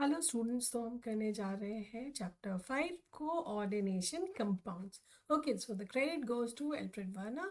Hello students, तो हम करने जा रहे हैं chapter 5 coordination compounds. Okay, so the credit गोes to Alfred Werner.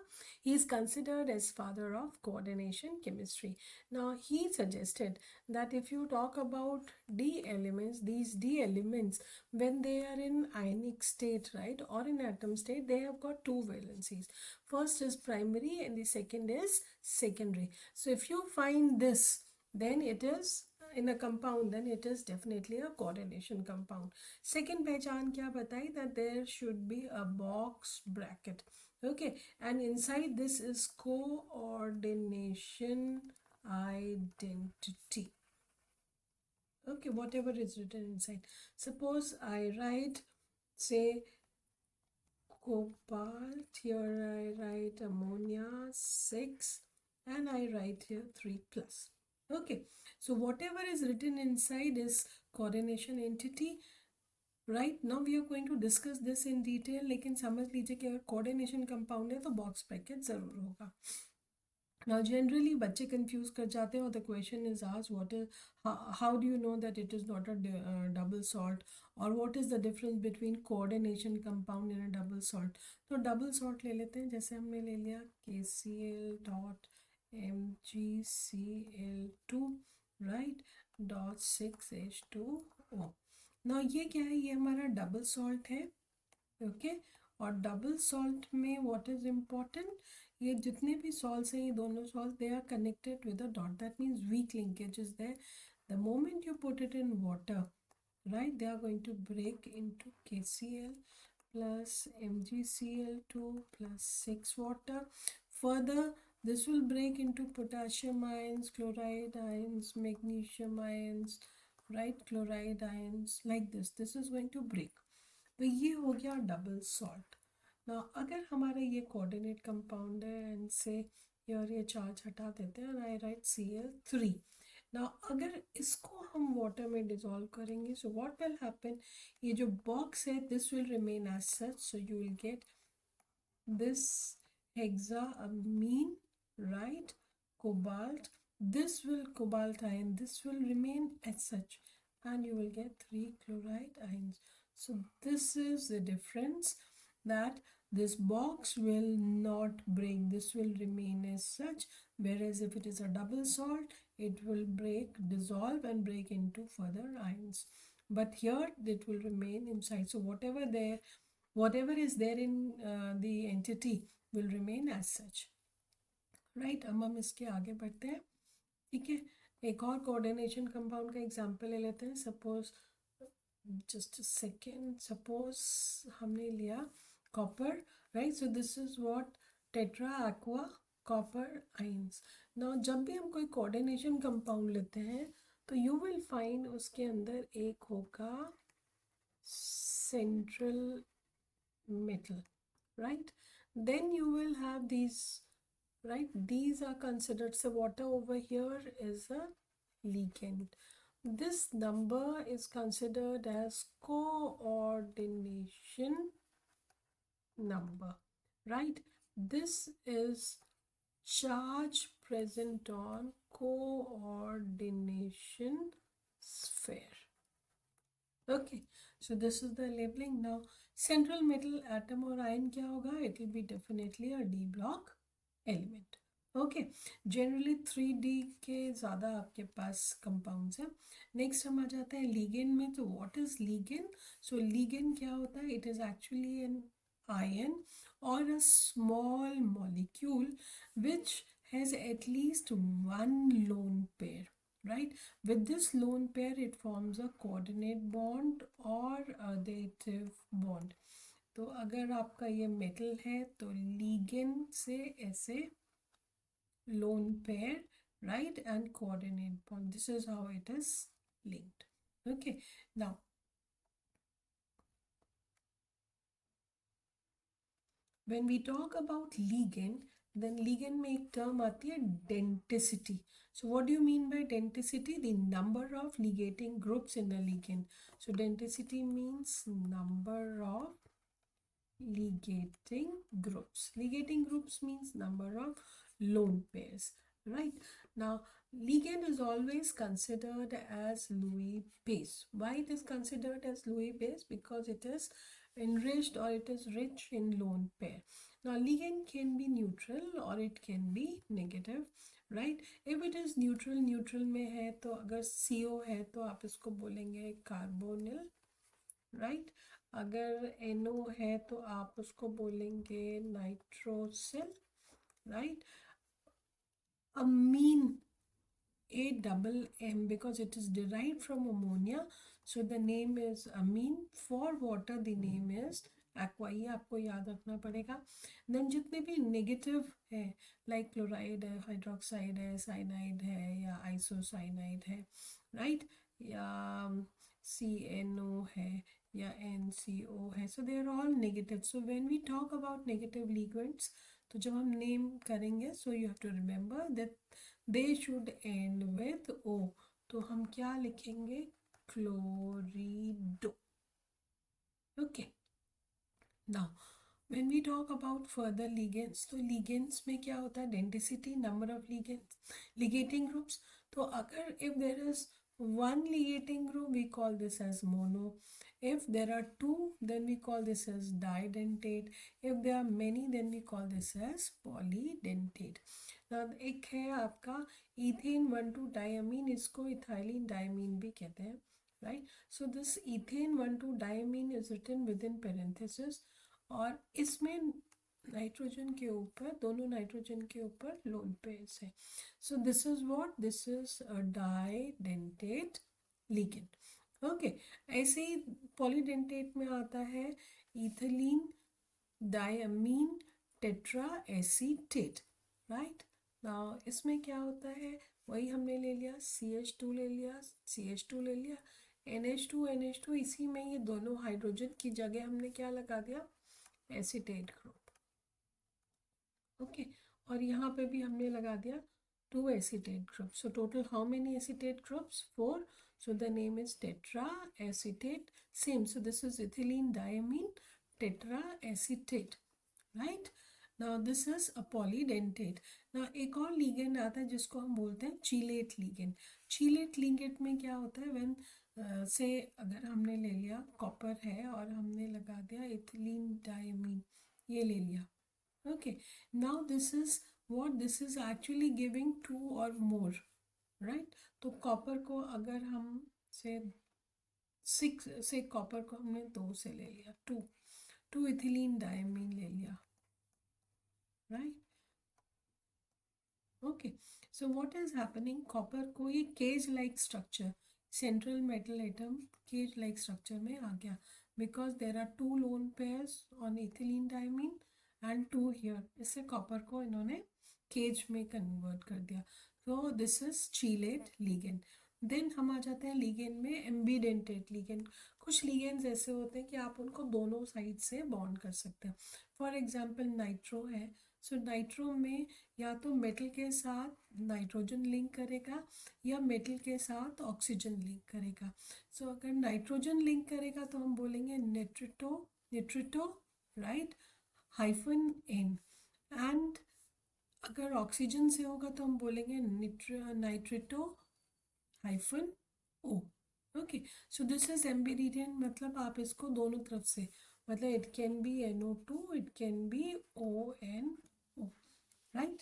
He is considered as father of coordination chemistry. Now he suggested that if you talk about d elements, these d elements, when they are in ionic state, right, or in atom state, they have got two valencies. First is primary and the second is secondary. So if you find this, then it is in a compound, then it is definitely a coordination compound. Second पहचान क्या बताई, that there should be a box bracket. Okay, and inside this is coordination identity. Okay, whatever is written inside. Suppose I write, say, cobalt, here I write ammonia 6, and I write here 3 plus. Okay, so whatever is written inside is coordination entity. Right now we are going to discuss this in detail, लेकिन समझ लीजिए कि अगर coordination compound है तो box bracket ज़रूर होगा. Now generally बच्चे confuse कर जाते हैं और the question is asked, what is how do you know that it is not a double salt, or what is the difference between coordination compound and a double salt. तो double salt ले लेते हैं. जैसे हमने ले लिया KCl dot MgCl2, right, dot 6H2O. Now ये क्या है, ये हमारा डबल सॉल्ट है. ओके, और डबल सॉल्ट में व्हाट इज इम्पॉर्टेंट, ये जितने भी सॉल्ट्स हैं, ये दोनों salt, they are connected with a dot. That means weak linkage is there. The moment you put it in water, right, they are going to break into KCl plus MgCl2 plus 6 water. Further, this will break into potassium ions, chloride ions, magnesium ions, right, chloride ions, like this is going to break. तो ये हो गया double salt. ना अगर हमारा ये coordinate compound है and से यार ये चार्ज हटा देते हैं, आई राइट Cl3. ना अगर इसको हम वाटर में डिजोल्व करेंगे, सो व्हाट विल हैपन, ये जो बॉक्स है this will remain as such. So you will get this hexaamine, right, cobalt, this will cobalt ion, this will remain as such, and you will get 3 chloride ions. So this is the difference, that this box will not break, this will remain as such, whereas if it is a double salt, it will break, dissolve and break into further ions. But here it will remain inside. So whatever is there in the entity will remain as such. Right, अब हम इसके आगे बढ़ते हैं. ठीक है, एक और कोऑर्डिनेशन कंपाउंड का एग्जांपल ले लेते हैं. सपोज, जस्ट सेकेंड, सपोज हमने लिया copper, right. So this is what, tetra aqua copper ions. Now जब भी हम कोई कोऑर्डिनेशन कंपाउंड लेते हैं तो यू विल फाइंड उसके अंदर एक होगा central metal, right. Then you will have these, right, these are considered, so water over here is a ligand. This number is considered as coordination number, right. This is charge present on coordination sphere. Okay, so this is the labeling. Now central metal atom or ion क्या होगा, it will be definitely a D block element. Okay, generally 3D के ज़्यादा आपके पास compounds हैं. Next हम आ जाते हैं लीगेंड में. तो what is ligand? So ligand क्या होता है, it is actually an ion or a small molecule which has at least one lone pair, right. With this lone pair it forms a coordinate bond or additive bond. तो अगर आपका ये metal है तो ligand से ऐसे lone pair, right, and coordinate bond, this is how it is linked. Okay, now when we talk about ligand, then ligand में एक term आती है denticity. So what do you mean by denticity? The number of ligating groups in a ligand. So denticity means number of ligating groups. Ligating groups means number of lone pairs, right. Now ligand is always considered as Lewis base. Why it is considered as Lewis base? Because it is enriched or it is rich in lone pair. Now ligand can be neutral or it can be negative, right? If it is neutral, neutral में है तो अगर CO है तो आप इसको बोलेंगे carbonyl, right? अगर NO है तो आप उसको बोलेंगे nitrosyl, right? Amine, AMM, because it is derived from ammonia, so the name is amine. For water the name is aqua. ये आपको याद रखना पड़ेगा. देन जितने भी नेगेटिव है लाइक क्लोराइड है, हाइड्रोक्साइड है, साइनाइड है या आइसोसाइनाइड है, राइट, या CNO है या NCO है, so they are all negative. So when we talk about negative ligands, तो जब हम नेम करेंगे so you have to remember that they should end with O. तो हम क्या लिखेंगे? Chlorido. Okay, now when we talk about further ligands, तो ligands में क्या होता है? Density, number of ligands, ligating groups. तो अगर if there is one ligating group, we call this as mono. If there are two, then we call this as didentate. If there are many, then we call this as polydentate. Now एक है आपका ethane 1,2-diamine, इसको ethylene diamine भी कहते हैं, right? So this ethane 1,2-diamine is written within parenthesis, और इसमें nitrogen के ऊपर, दोनों नाइट्रोजन के ऊपर लोन पेयर्स है. सो this is what, this is a डाइडेंटेट ligand. Okay, ऐसे ही पॉलीडेंटेट में आता है ethylene diamine tetra acetate, right. Now इसमें क्या होता है? वही हमने ले लिया, CH2 ले लिया, CH2 ले लिया, NH2 इसी में ये दोनों हाइड्रोजन की जगह हमने क्या लगा दिया? Acetate group. ओके, और यहाँ पे भी हमने लगा दिया 2 acetate group. So total how many acetate groups? 4. So the name is tetra acetate. Same, so this is ethylene diamine tetra acetate, right. Now this is a polydentate. Now एक और ligand आता है जिसको हम बोलते हैं चीलेट लीगेंड. चीलेट लीगेंड में क्या होता है? व्हेन से अगर हमने ले लिया कॉपर है और हमने लगा दिया इथिलीन डायमीन, ये ले लिया. Okay, now this is what, this is actually giving 2 और मोर, राइट. तो कॉपर को अगर हम से 6 से कॉपर को हमने 2 से ले लिया, 2 इथिलीन डायमीन ले लिया, right. Okay, so what is happening? Copper को ये cage like structure, central metal atom cage like structure में आ गया, because there are 2 lone pairs on ethylene diamine and 2 here. इससे कॉपर को इन्होंने केज में कन्वर्ट कर दिया. तो this is chelate ligand. Then हम आ जाते हैं लीगेंड में, एम्बीडेंटेट लीगेंड. कुछ लीगेंड्स ऐसे होते हैं कि आप उनको दोनों साइड से बॉन्ड कर सकते हैं. फॉर एग्जाम्पल नाइट्रो है. सो नाइट्रो में या तो मेटल के साथ नाइट्रोजन लिंक करेगा या मेटल के साथ ऑक्सीजन लिंक करेगा. सो अगर नाइट्रोजन लिंक करेगा तो हम बोलेंगे निट्रिटो, राइट, -N. एंड अगर ऑक्सीजन से होगा तो हम बोलेंगे nitrito -O. Okay, so this is ambident, मतलब आप इसको दोनों तरफ से, मतलब it can be NO2, it can be ONO, right.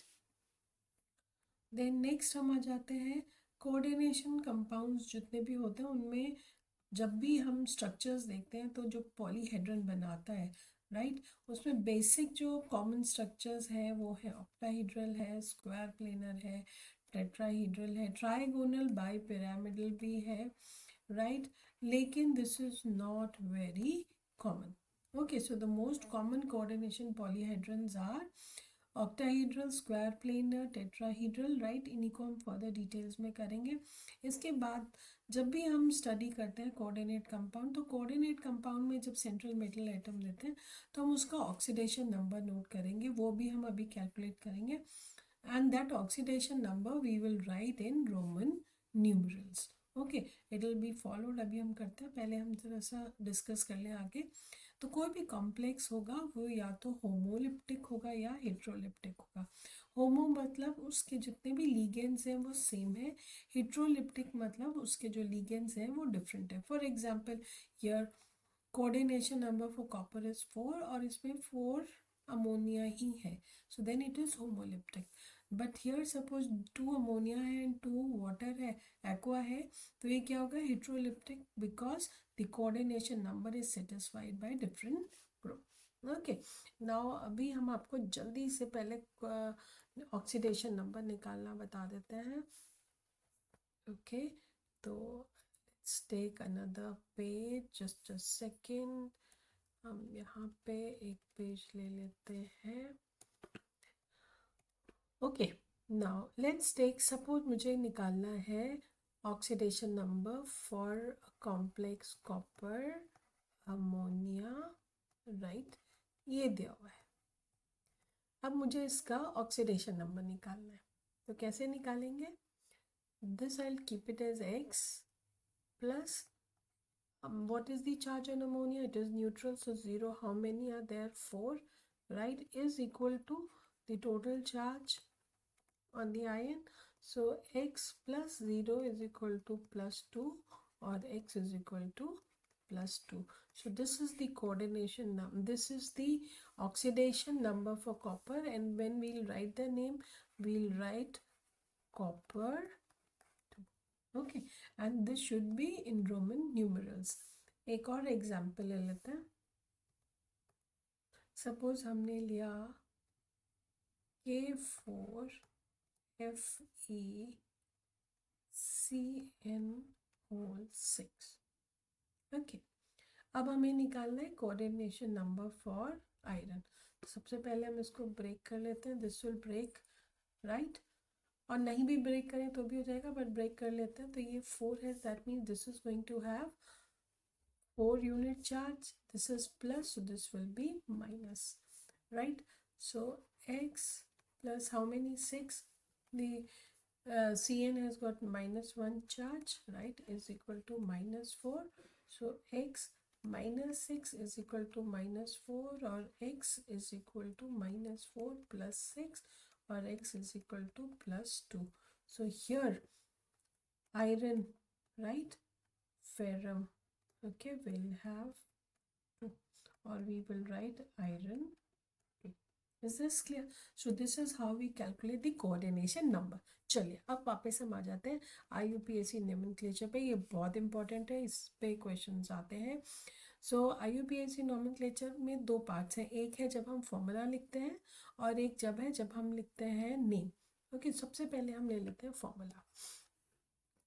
Then next हम आ जाते हैं कोऑर्डिनेशन कंपाउंड्स. जितने भी होते हैं उनमें जब भी हम स्ट्रक्चर्स देखते हैं तो जो पॉलीहेड्रन बनाता है, राइट, उसमें बेसिक जो कॉमन स्ट्रक्चर्स हैं वो है ऑक्टाहेड्रल है, स्क्वायर प्लेनर है, टेट्राहेड्रल है, ट्राइगोनल बाइपिरामिडल भी है, राइट. लेकिन this is not very common. Okay, so the most common coordination polyhedrons are octahedral, square planar, tetrahedral, right. इन्हीं को हम फर्दर डिटेल्स में करेंगे. इसके बाद जब भी हम स्टडी करते हैं कोऑर्डिनेट कंपाउंड, तो कोऑर्डिनेट कंपाउंड में जब सेंट्रल मेटल एटम देते हैं तो हम उसका ऑक्सीडेशन नंबर नोट करेंगे, वो भी हम अभी कैलकुलेट करेंगे. And that oxidation number we will write in Roman numerals. Okay, it will be followed. अभी हम करते हैं, पहले हम थोड़ा सा डिस्कस कर लें आगे. तो कोई भी कॉम्प्लेक्स होगा वो या तो होमोलिप्टिक होगा या हेट्रोलिप्टिक होगा। होमो मतलब उसके जितने भी लीगेंड्स हैं वो सेम है, हेट्रोलिप्टिक मतलब उसके जो लीगेंड्स हैं वो डिफरेंट है। For example here coordination number for copper is 4 और इसमें 4 अमोनिया ही है, so then it is homoleptic. But here suppose 2 ammonia है एंड 2 वाटर है, एक्वा है, तो ये क्या होगा, heteroleptic, because the coordination number is satisfied by different group. Okay, now अभी हम आपको जल्दी से पहले ऑक्सीडेशन नंबर निकालना बता देते हैं। ओके, तो let's take another page, just a second. हम यहाँ पे एक पेज ले लेते हैं। Okay, now let's take, suppose मुझे निकालना है oxidation number for complex copper ammonia, right, ये दिया हुआ है। अब मुझे इसका ऑक्सीडेशन नंबर निकालना है, तो कैसे निकालेंगे? This I will keep it as x plus what is the charge on ammonia? It is neutral, so 0. How many are there? 4, right, is equal to the total charge on the ion. So x plus 0 is equal to plus 2, or x is equal to plus 2. So this is the coordination number, this is the oxidation number for copper, and when we'll write the name, we'll write copper 2. Okay, and this should be in Roman numerals. एक और example ले लेते हैं। Suppose हमने लिया K4FeCN6। Okay, अब हमें निकालना है कोऑर्डिनेशन नंबर फॉर आयरन। तो सबसे पहले हम इसको ब्रेक कर लेते हैं, दिस विल ब्रेक, राइट, और नहीं भी ब्रेक करें तो भी हो जाएगा, बट ब्रेक कर लेते हैं। तो ये 4 है, that means this is going to have 4 unit charge, this is plus, so this will be minus, right? So x plus how many, 6, the Cn has got -1 charge, right, is equal to -4. So x minus 6 is equal to -4, or x is equal to -4 plus 6, or x is equal to plus 2. So here iron, right, ferrum, okay, we'll have 2, or we will write iron 2. Is this clear? So this is how we calculate the coordination number. चलिए अब वापस हम आ जाते हैं IUPAC nomenclature पे, ये बहुत इंपॉर्टेंट है, इस पे क्वेश्चंस आते हैं। सो IUPAC नोमेनक्लेचर में 2 पार्ट्स हैं, एक है जब हम फॉर्मूला लिखते हैं, और एक जब है जब हम लिखते हैं नेम। ओके, सबसे पहले हम ले लेते हैं फॉर्मूला।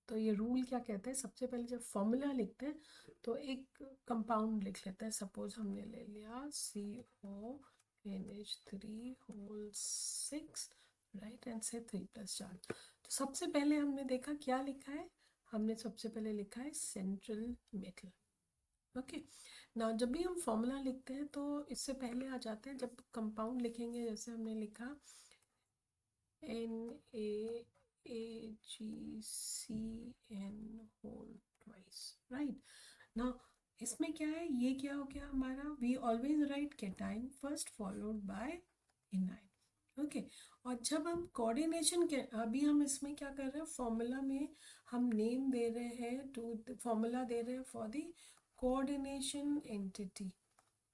तो ये रूल क्या कहते हैं, सबसे पहले जब फॉर्मूला लिखते हैं तो एक कंपाउंड लिख लेते हैं। सपोज हमने ले लिया CONH3 होल 6, राइट, एंड से 3 प्लस चार्ज। तो सबसे पहले हमने देखा क्या लिखा है, हमने सबसे पहले लिखा है सेंट्रल मेटल। ओके, ना जब भी हम फॉर्मूला लिखते हैं तो इससे पहले आ जाते हैं, जब कंपाउंड लिखेंगे, जैसे हमने लिखा NaAgCN whole twice, right. Now इसमें क्या है, ये क्या हो गया हमारा, we always write cation first followed by anion. Okay, और जब हम कोऑर्डिनेशन के, अभी हम इसमें क्या कर रहे हैं, फॉर्मूला में हम नेम दे रहे हैं टू, फॉर्मूला दे रहे हैं for the coordination entity.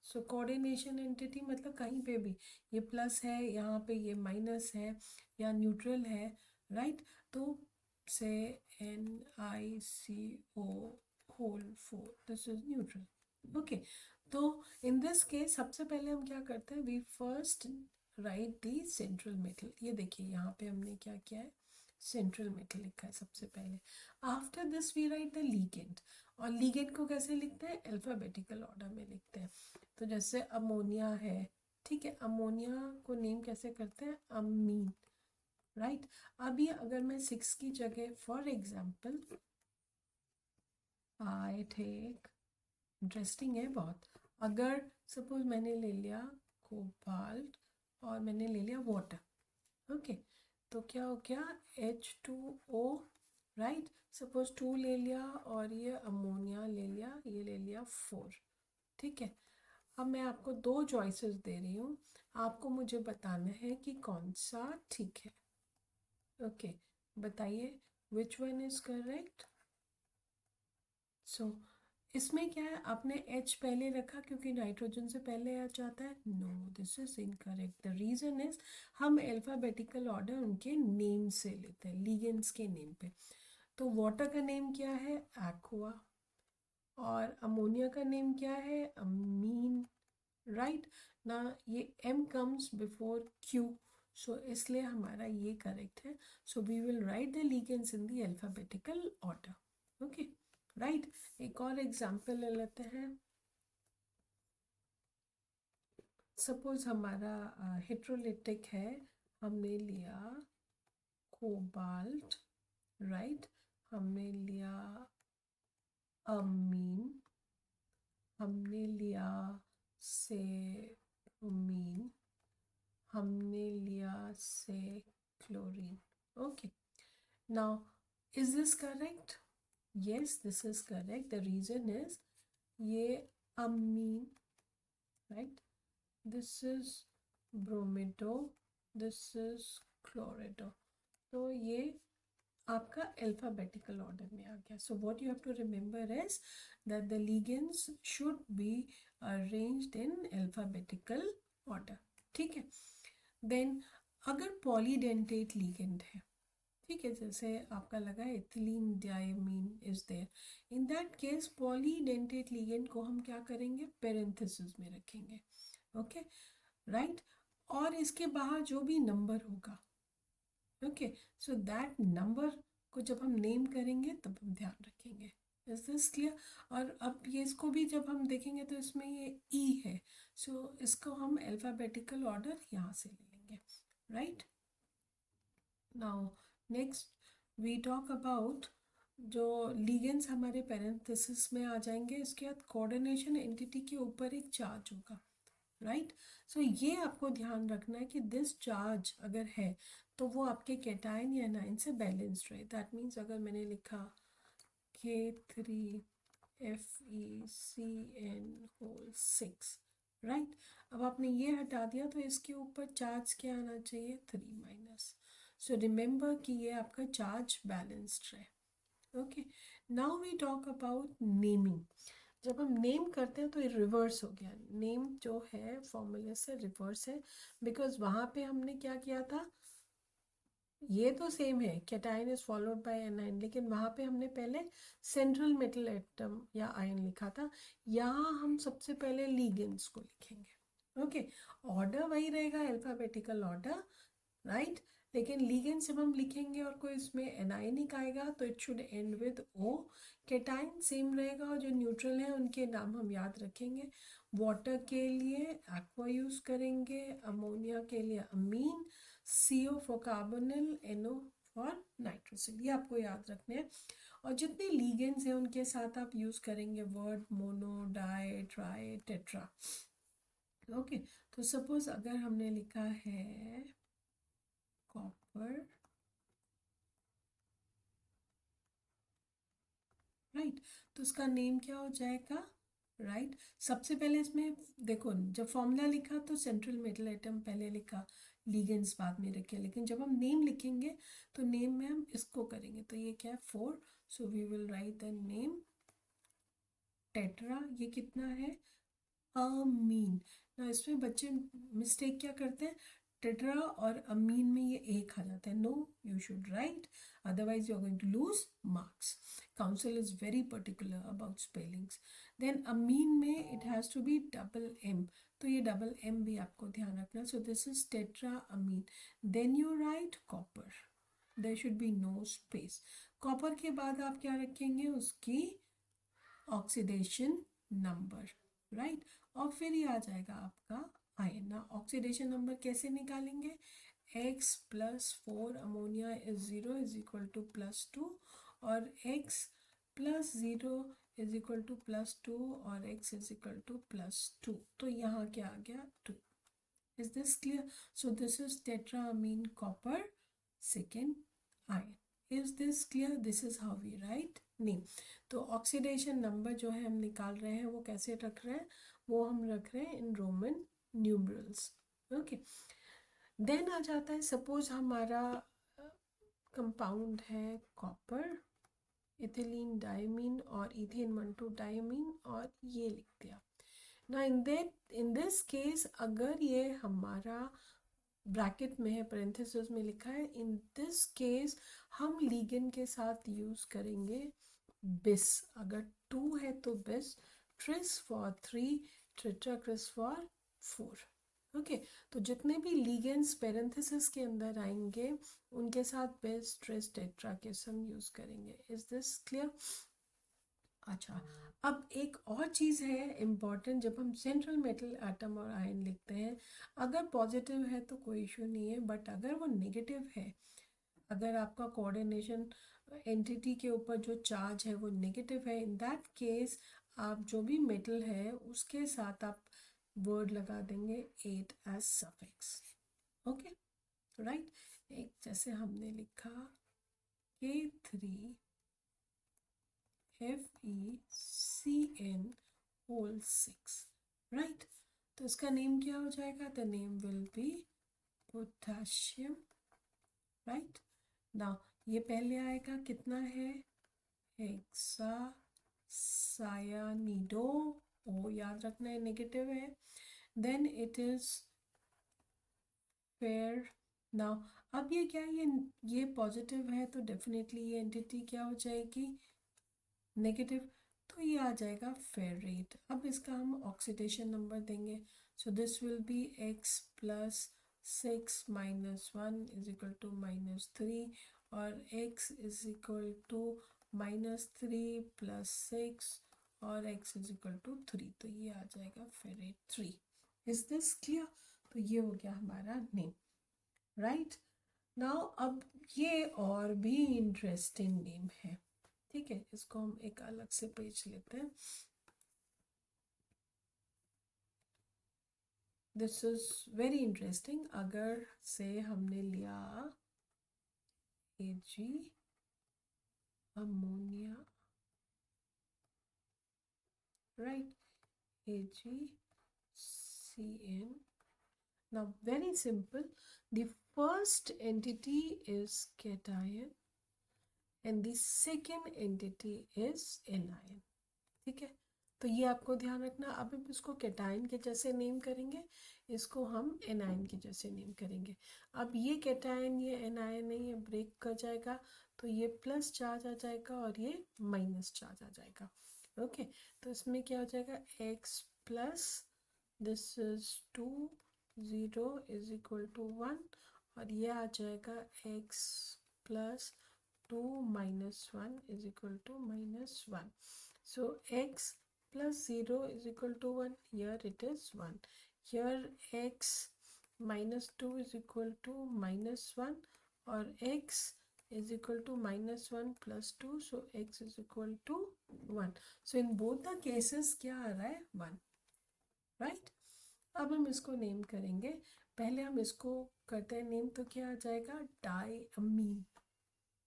So coordination entity मतलब कहीं पे भी ये प्लस है, यहाँ पे ये माइनस है, या न्यूट्रल है, राइट। तो से NiCO whole 4, this is neutral. Okay, तो इन दिस केस सबसे पहले हम क्या करते हैं, we first write the central metal. ये देखिए यहाँ पे हमने क्या किया है, सेंट्रल मेटल लिखा है सबसे पहले। After this we write the ligand, और लीगेंड को कैसे लिखते हैं, अल्फाबेटिकल ऑर्डर में लिखते हैं। तो जैसे अमोनिया है, ठीक है, अमोनिया को नेम कैसे करते हैं, अमीन, राइट। अभी अगर मैं 6 की जगह for example I take, interesting है बहुत, अगर सपोज मैंने ले लिया कोबाल्ट और मैंने ले लिया वाटर, ओके, तो क्या हो गया H2O, राइट। सपोज 2 ले लिया और ये अमोनिया ले लिया, ये ले लिया 4, ठीक है। अब मैं आपको दो चॉइसेस दे रही हूँ, आपको मुझे बताना है कि कौन सा ठीक है। ओके, बताइए विच वन इज करेक्ट। सो इसमें क्या है, आपने H पहले रखा क्योंकि नाइट्रोजन से पहले H आता है। No, this is incorrect. The reason is हम अल्फ़ाबेटिकल ऑर्डर उनके नेम से लेते हैं, लिगेंड्स के नेम पे। तो वाटर का नेम क्या है, एक्वा, और अमोनिया का नेम क्या है, अमीन, राइट ना। ये M comes before Q, so इसलिए हमारा ये करेक्ट है। So we will write the ligands in the alphabetical order. Okay, right. एक और एग्जाम्पल ले लेते हैं। सपोज हमारा हिट्रोलिटिक है, हमने लिया कोबाल्ट, राइट, हमने लिया अमीन, हमने लिया सेमीन, हमने लिया से chlorine. Okay, now is this correct? yes, this is correct. The reason is ये अमीन, right, this is bromido, this is chlorido, तो ये आपका अल्फ़ाबेटिकल ऑर्डर में आ गया। So what you have to remember is that the ligands should be arranged in alphabetical order. ठीक है। Then अगर पॉलीडेंटेट लिगेंड है, ठीक है, जैसे आपका लगा ethylene diamine is there, in that case polydentate ligand को हम क्या करेंगे, पेरेंथेसिस में रखेंगे। Okay, right. और इसके बाहर जो भी नंबर होगा, ओके, सो दैट नंबर को जब हम नेम करेंगे तब हम ध्यान रखेंगे। Is this clear? और अब ये इसको भी जब हम देखेंगे तो इसमें ये ई है, सो इसको हम अल्फ़ाबेटिकल ऑर्डर यहाँ से ले लेंगे, right. Now next we talk about जो लिगेंड्स हमारे पेरेंथेसिस में आ जाएंगे, इसके बाद कोऑर्डिनेशन एंटिटी के ऊपर एक चार्ज होगा, राइट। सो ये आपको ध्यान रखना है कि दिस चार्ज अगर है तो वो आपके कैटायन या एनायन से बैलेंस्ड रहे। दैट मीन्स अगर मैंने लिखा K3FeCN6, राइट, अब आपने ये हटा दिया तो इसके ऊपर चार्ज क्या आना चाहिए, 3-। सो रिमेंबर कि ये आपका चार्ज बैलेंस्ड रहे। Okay, now we talk about naming. जब हम नेम करते हैं तो ये रिवर्स हो गया, नेम जो है फॉर्मूले से रिवर्स है, बिकॉज वहाँ पे हमने क्या किया था, ये तो सेम है, cation is followed by anion, लेकिन वहाँ पे हमने पहले सेंट्रल मेटल एटम या आयन लिखा था। यहाँ हम सबसे पहले लिगेंड्स को लिखेंगे। ओके, ऑर्डर वही रहेगा, अल्फ़ाबेटिकल ऑर्डर, राइट, लेकिन लिगेंड्स जब हम लिखेंगे और कोई इसमें एनायनिक आएगा तो it should end with O. Cation same रहेगा और जो न्यूट्रल है उनके नाम हम याद रखेंगे। वाटर के लिए एक्वा यूज़ करेंगे, अमोनिया के लिए अमीन, CO for carbonyl, NO for nitrosyl, ये आपको याद रखने हैं। और जितने लिगेंड्स हैं उनके साथ आप यूज़ करेंगे word mono, di, tri, tetra. Okay, तो सपोज अगर हमने लिखा है कॉपर, राइट, तो उसका नेम क्या हो जाएगा, राइट। सबसे पहले इसमें देखो, जब फॉर्मूला लिखा तो सेंट्रल मेटल एटम पहले लिखा, लिगेंड्स बाद में रखे, लेकिन जब हम नेम लिखेंगे तो नेम में हम इसको करेंगे, तो ये क्या है 4, so we will write the name tetra. ये कितना है, अमीन ना। इसमें बच्चे मिस्टेक क्या करते हैं, टेट्रा और अमीन में ये एक आ जाता है। No, you should write, otherwise you are going to lose marks. Council is very particular about spellings. Then amine में it has to be double M, तो ये डबल एम भी आपको ध्यान रखना। So this is tetra amine. Then you write copper, there should be no space. Copper के बाद आप क्या रखेंगे, उसकी ऑक्सीडेशन नंबर, राइट, और फिर ये आ जाएगा आपका आयन ना। ऑक्सीडेशन नंबर कैसे निकालेंगे, X+4 ammonia is 0 is equal to +2, और X+0 इज इक्वल टू +2 और X इज इक्वल टू +2, तो यहाँ क्या आ गया 2। Is this clear? So this is tetraammine copper second ion. Is this clear? This is how we write name. तो oxidation number जो है हम निकाल रहे हैं वो कैसे रख रहे हैं, वो हम रख रहे हैं in Roman numerals. Okay, then आ जाता है, सपोज हमारा कंपाउंड है कॉपर, इथिलीन डायमीन और इथेन 1,2-डायमीन, और ये लिख दिया ना। इन दिस केस अगर ये हमारा ब्रैकेट में है, पेरेंथेसिस में लिखा है, इन दिस केस हम लीगेंड के साथ यूज करेंगे बिस। अगर 2 है तो बिस, ट्रिस फॉर 3, ट्रिट्राक्रिस फॉर 4। ओके, तो जितने भी लीगेंड्स पेरेंथेसिस के अंदर आएंगे उनके साथ बिस, ट्रिस, टेट्राक्रिस हम यूज करेंगे। Is this clear? अच्छा, अब एक और चीज़ है इम्पॉर्टेंट, जब हम सेंट्रल मेटल एटम और आयन लिखते हैं, अगर पॉजिटिव है तो कोई इशू नहीं है, बट अगर वो नेगेटिव है, अगर आपका कोऑर्डिनेशन एंटिटी के ऊपर जो चार्ज है वो नेगेटिव है, इन दैट केस आप जो भी मेटल है उसके साथ आप वर्ड लगा देंगे 8 एज सफिक्स। Okay, right. एक जैसे हमने लिखा K3 FeCN होल 6, राइट। तो इसका नेम क्या हो जाएगा? The name will B potassium, right. Now ये पहले आएगा, कितना है? हेक्सा सायानिडो, ओ याद रखना है नेगेटिव है। Then it is fair. Now अब ये क्या है? ये पॉजिटिव है तो डेफिनेटली ये एंटिटी क्या हो जाएगी? नेगेटिव, तो ये आ जाएगा फेरेट। अब इसका हम ऑक्सीडेशन नंबर देंगे, so this will be x plus 6 minus 1 is equal to -3, और x is equal to -3 plus 6 और x इज इक्वल टू 3, तो ये आ जाएगा फेरेट 3। Is this clear? तो ये हो गया हमारा नेम, राइट। नाउ अब ये और भी इंटरेस्टिंग नेम है, ठीक है, इसको हम एक अलग से पेज लेते हैं। This is very interesting. अगर से हमने लिया Ag ammonia, right, AgCN. Now very simple, the first entity is cation and the second entity is anion, ठीक है। तो ये आपको ध्यान रखना। अब हम इसको कैटायन के जैसे नेम करेंगे, इसको हम एनायन के जैसे नेम करेंगे। अब ये कैटायन, ये एनायन है, ये ब्रेक कर जाएगा तो ये प्लस चार्ज आ जाएगा और ये माइनस चार्ज आ जाएगा। ओके, तो इसमें क्या हो जाएगा? x plus this is 2 0 is equal to 1, और ये आ जाएगा x plus 2 minus 1 is equal to -1. So x plus 0 is equal to 1. Here it is 1. Here x minus 2 is equal to -1, or x is equal to -1 plus 2. So x is equal to 1. So in both the cases क्या आ रहा है? 1, right? अब हम इसको name करेंगे। पहले हम इसको करते हैं नेम, तो क्या आ जाएगा? Diamine.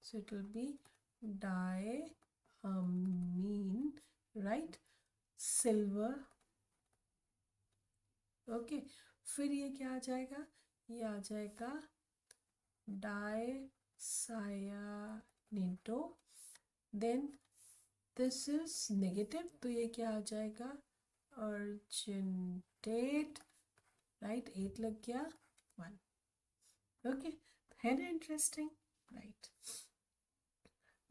So it will be diamine, right? Silver, okay. फिर ये क्या आ जाएगा? ये आ जाएगा डाइसायानिडो। देन दिस इज नेगेटिव, तो ये क्या आ जाएगा? अर्जेंटेट, राइट, 8 लग गया 1। ओके, है ना इंटरेस्टिंग, राइट।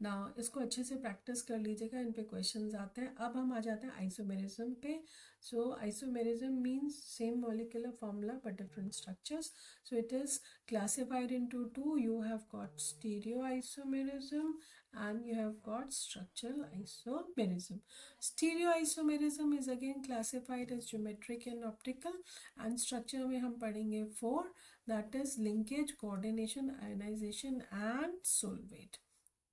ना इसको अच्छे से प्रैक्टिस कर लीजिएगा, इन पे क्वेश्चंस आते हैं। अब हम आ जाते हैं आइसोमेरिज्म पे। So isomerism means same molecular formula but different structures. So it is classified into two. You have got stereo isomerism and you have got structural isomerism. Stereoisomerism is again classified as geometric and optical, and structure में हम पढ़ेंगे 4, that is linkage, coordination, ionization and solvate.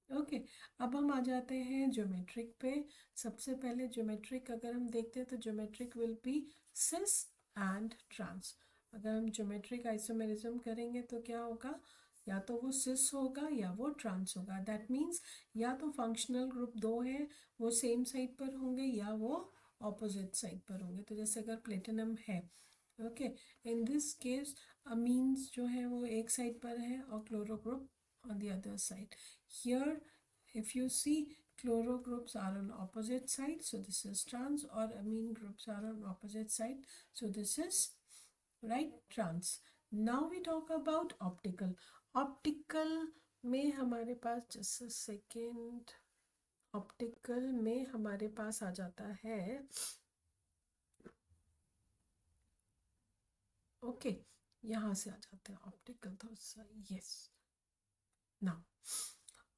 Okay, अब हम आ जाते हैं geometric पे। सबसे पहले ज्योमेट्रिक अगर हम देखते हैं तो geometric will be cis and trans. अगर हम ज्योमेट्रिक आइसोमेरिज्म करेंगे तो क्या होगा? या तो वो सिस होगा या वो ट्रांस होगा। दैट मीन्स या तो फंक्शनल ग्रुप 2 है वो सेम साइड पर होंगे, या वो ऑपोजिट साइड पर होंगे। तो जैसे अगर प्लेटिनम है, okay, in this case amines जो है वो एक साइड पर है और chloro group on the other side. Here if you see, chloro groups are on opposite side, so this is trans, or amine groups are on opposite side, so this is right trans. Now we talk about optical. Optical में हमारे पास just a second, optical में हमारे पास आ जाता है, okay, यहाँ से आ जाते हैं ऑप्टिकल थोड़ा सा, यस। ना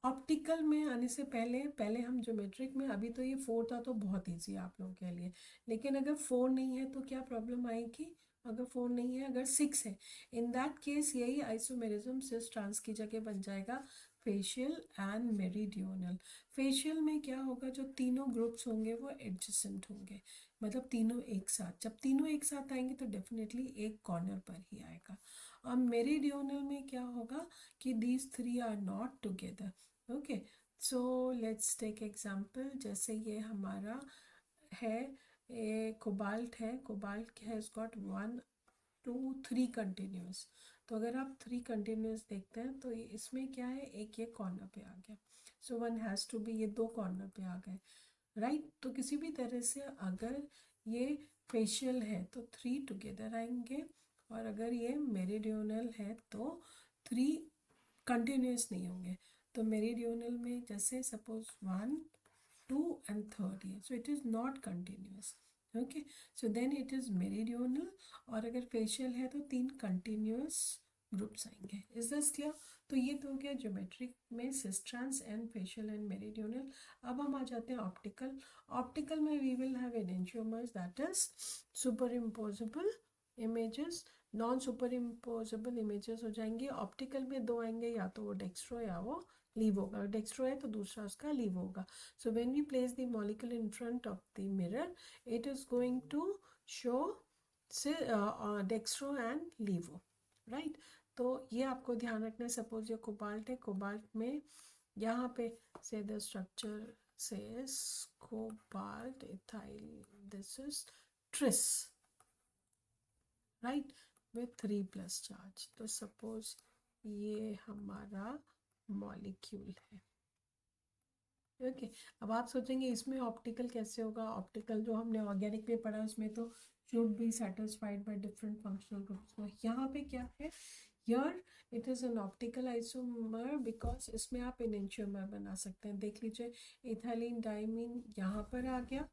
ऑप्टिकल में आने से पहले पहले हम ज्योमेट्रिक में, अभी तो ये 4 था तो बहुत ईजी है आप लोगों के लिए, लेकिन अगर 4 नहीं है तो क्या प्रॉब्लम आएगी? अगर 4 नहीं है, अगर 6 है, इन दैट केस यही आइसोमेरिज्म सिस ट्रांस की जगह बन जाएगा फेशियल एंड मेरिडियोनल। फेशियल में क्या होगा, जो तीनों ग्रुप्स होंगे वो एडजेसेंट होंगे, मतलब तीनों एक साथ, जब तीनों एक साथ आएंगे तो डेफिनेटली एक कॉर्नर पर ही आएगा। और मेरिडियोनल में क्या होगा कि these 3 are not together, okay. So let's take example, जैसे ये हमारा है, कोबाल्ट है, कोबाल्ट हैज़ गॉट 1 2 3 कंटिन्यूस। तो अगर आप 3 कंटिन्यूस देखते हैं तो इसमें क्या है, एक ये कॉर्नर पे आ गया, so one has to be, ये 2 कॉर्नर पे आ गए, राइट। तो किसी भी तरह से अगर ये फेशियल है तो 3 टुगेदर आएंगे, और अगर ये मेरिडियोनल है तो 3 कंटिन्यूस नहीं होंगे। तो मेरिडियोनल में जैसे सपोज 1 2 एंड 3 है, so it is not continuous, okay, so then it is meridional. और अगर फेशियल है तो 3 कंटिन्यूस ग्रुप्स आएंगे। Is this clear? तो ये तो हो गया ज्योमेट्रिक में cis trans and facial and meridional. अब हम आ जाते हैं ऑप्टिकल। ऑप्टिकल में we will have enantiomers, that is super imposable images, non super imposable images हो जाएंगे। ऑप्टिकल में 2 आएंगे, या तो वो डेक्स्ट्रो या वो लीव होगा, डेक्स्ट्रो है तो दूसरा उसका लीव होगा। So when we place the molecule in front of the mirror, it is going to show dextro and levo, right. तो ये आपको ध्यान रखना है। सपोज ये कोबाल्ट है, कोबाल्ट में यहाँ पे से the structure says cobalt ethyl, this is tris, right, with 3+ charge. तो सपोज ये हमारा मॉलिक्यूल है, ओके। अब आप सोचेंगे इसमें ऑप्टिकल कैसे होगा? ऑप्टिकल जो हमने ऑर्गेनिक में पढ़ा उसमें तो should be satisfied by different functional groups. यहाँ पे क्या है, here it is an optical isomer because इसमें आप एनेंटियोमर बना सकते हैं। देख लीजिए, इथाइलिन डाइमीन यहाँ पर आ गया,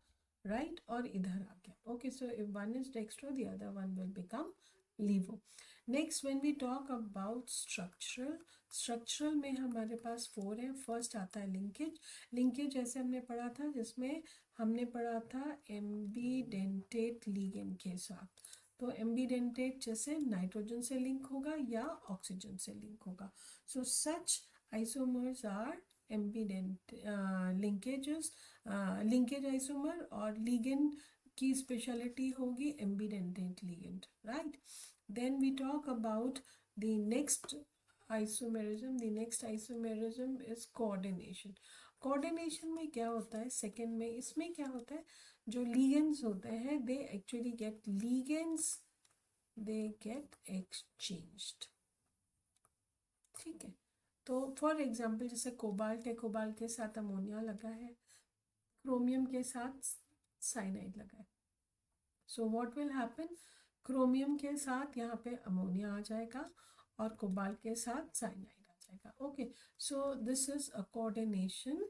राइट, और इधर आ गया, okay. So if one is dextro the other one will become levo. Next when we talk about structural, structural में हमारे पास 4 है। फर्स्ट आता है लिंकेज। लिंकेज जैसे हमने पढ़ा था, जिसमें हमने पढ़ा था एम्बीडेंटेट लिगेंड के साथ। तो एम्बीडेंटेट जैसे नाइट्रोजन से लिंक होगा या ऑक्सीजन से लिंक होगा। So such isomers are ambident linkages, linkage isomer, और लिगेंड की स्पेशलिटी होगी ambidentate ligand, right. Then we talk about the next isomerism. The next isomerism is coordination. Coordination में क्या होता है, सेकेंड में इसमें क्या होता है, जो लीगेंड्स होते हैं they actually get ligands, they get exchanged, ठीक है। तो फॉर एग्जांपल जैसे कोबाल्ट है, कोबाल्ट के साथ अमोनिया लगा है, क्रोमियम के साथ साइनाइड लगा है। So what will happen, chromium के साथ यहाँ पे अमोनिया आ जाएगा और कोबाल्ट के साथ साइनाइड आ जाएगा, okay. So this is a coordination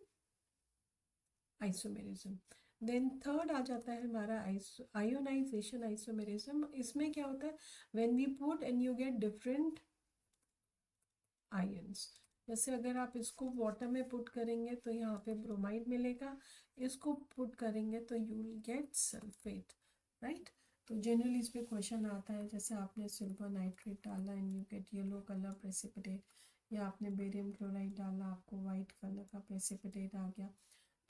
isomerism. Then third आ जाता है हमारा आयोनाइजेशन आइसोमेरिज्म। इसमें क्या होता है, when we put and you get different ions. जैसे अगर आप इसको वाटर में पुट करेंगे तो यहाँ पे ब्रोमाइड मिलेगा, इसको पुट करेंगे तो you will get sulphate, right. तो जनरली इस पे क्वेश्चन आता है, जैसे आपने सिल्वर नाइट्रेट डाला and you get yellow colour precipitate, या आपने बेरियम क्लोराइड डाला, आपको वाइट कलर का प्रेसिपिटेट आ गया।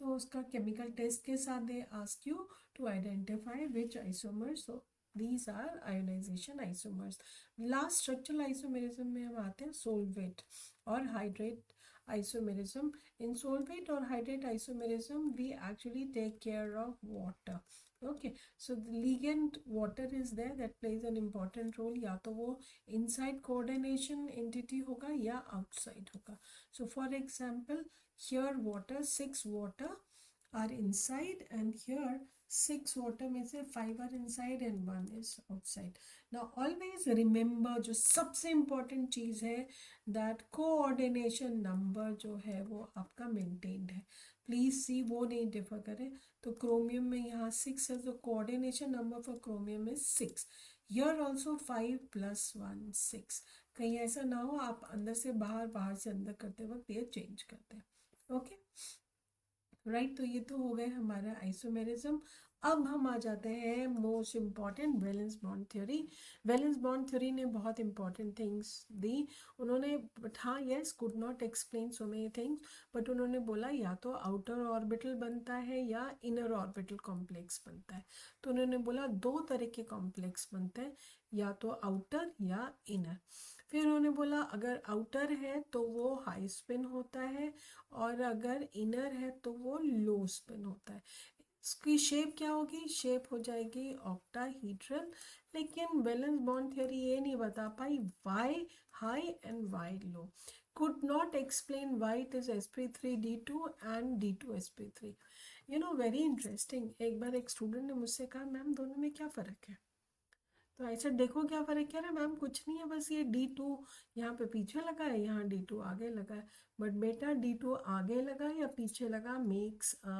तो उसका केमिकल टेस्ट के साथ they ask you to identify which isomers, so these are ionization isomers. Last structural isomerism में हम आते हैं सोलवेट और hydrate isomerism. In solvent or hydrate isomerism, we actually take care of water. Okay, so the ligand water is there, that plays an important role. या तो वो inside coordination entity होगा या outside होगा. So for example, here water, 6 water are inside, and here 6 water में से 5 are inside and 1 is outside. Now always remember, जो सबसे important चीज़ है, that coordination number जो है वो आपका maintained है. प्लीज़ सी वो नहीं डिफर करे. तो क्रोमियम में यहाँ 6 है, तो coordination number for chromium is 6. Here also 5 + 1 6. कहीं ऐसा ना हो आप अंदर से बाहर, बाहर से अंदर करते वक्त ये चेंज करते हैं. Okay right. तो ये तो हो गए हमारा आइसोमेरिज्म. अब हम आ जाते हैं most important valence bond theory. Valence bond theory ने बहुत इंपॉर्टेंट थिंग्स दी. उन्होंने हाँ yes could not explain so many things, but उन्होंने बोला या तो आउटर ऑर्बिटल बनता है या इनर ऑर्बिटल कॉम्प्लेक्स बनता है. तो उन्होंने बोला 2 तरह के कॉम्प्लेक्स बनते हैं, या तो आउटर या इनर. फिर उन्होंने बोला अगर आउटर है तो वो हाई स्पिन होता है, और अगर इनर है तो वो लो स्पिन होता है. इसकी शेप क्या होगी? शेप हो जाएगी ऑक्टाहीड्रल. लेकिन वैलेंस बॉन्ड थ्योरी ये नहीं बता पाई why high and why low. Could not explain why it is sp3d2 and d2sp3. You know very interesting. एक बार एक स्टूडेंट ने मुझसे कहा मैम दोनों में क्या फ़र्क है? तो ऐसे देखो क्या फ़र्क क्या है मैम, कुछ नहीं है, बस ये D2 यहाँ पे पीछे लगा है, यहाँ D2 आगे लगा है. बट बेटा D2 आगे लगा या पीछे लगा makes a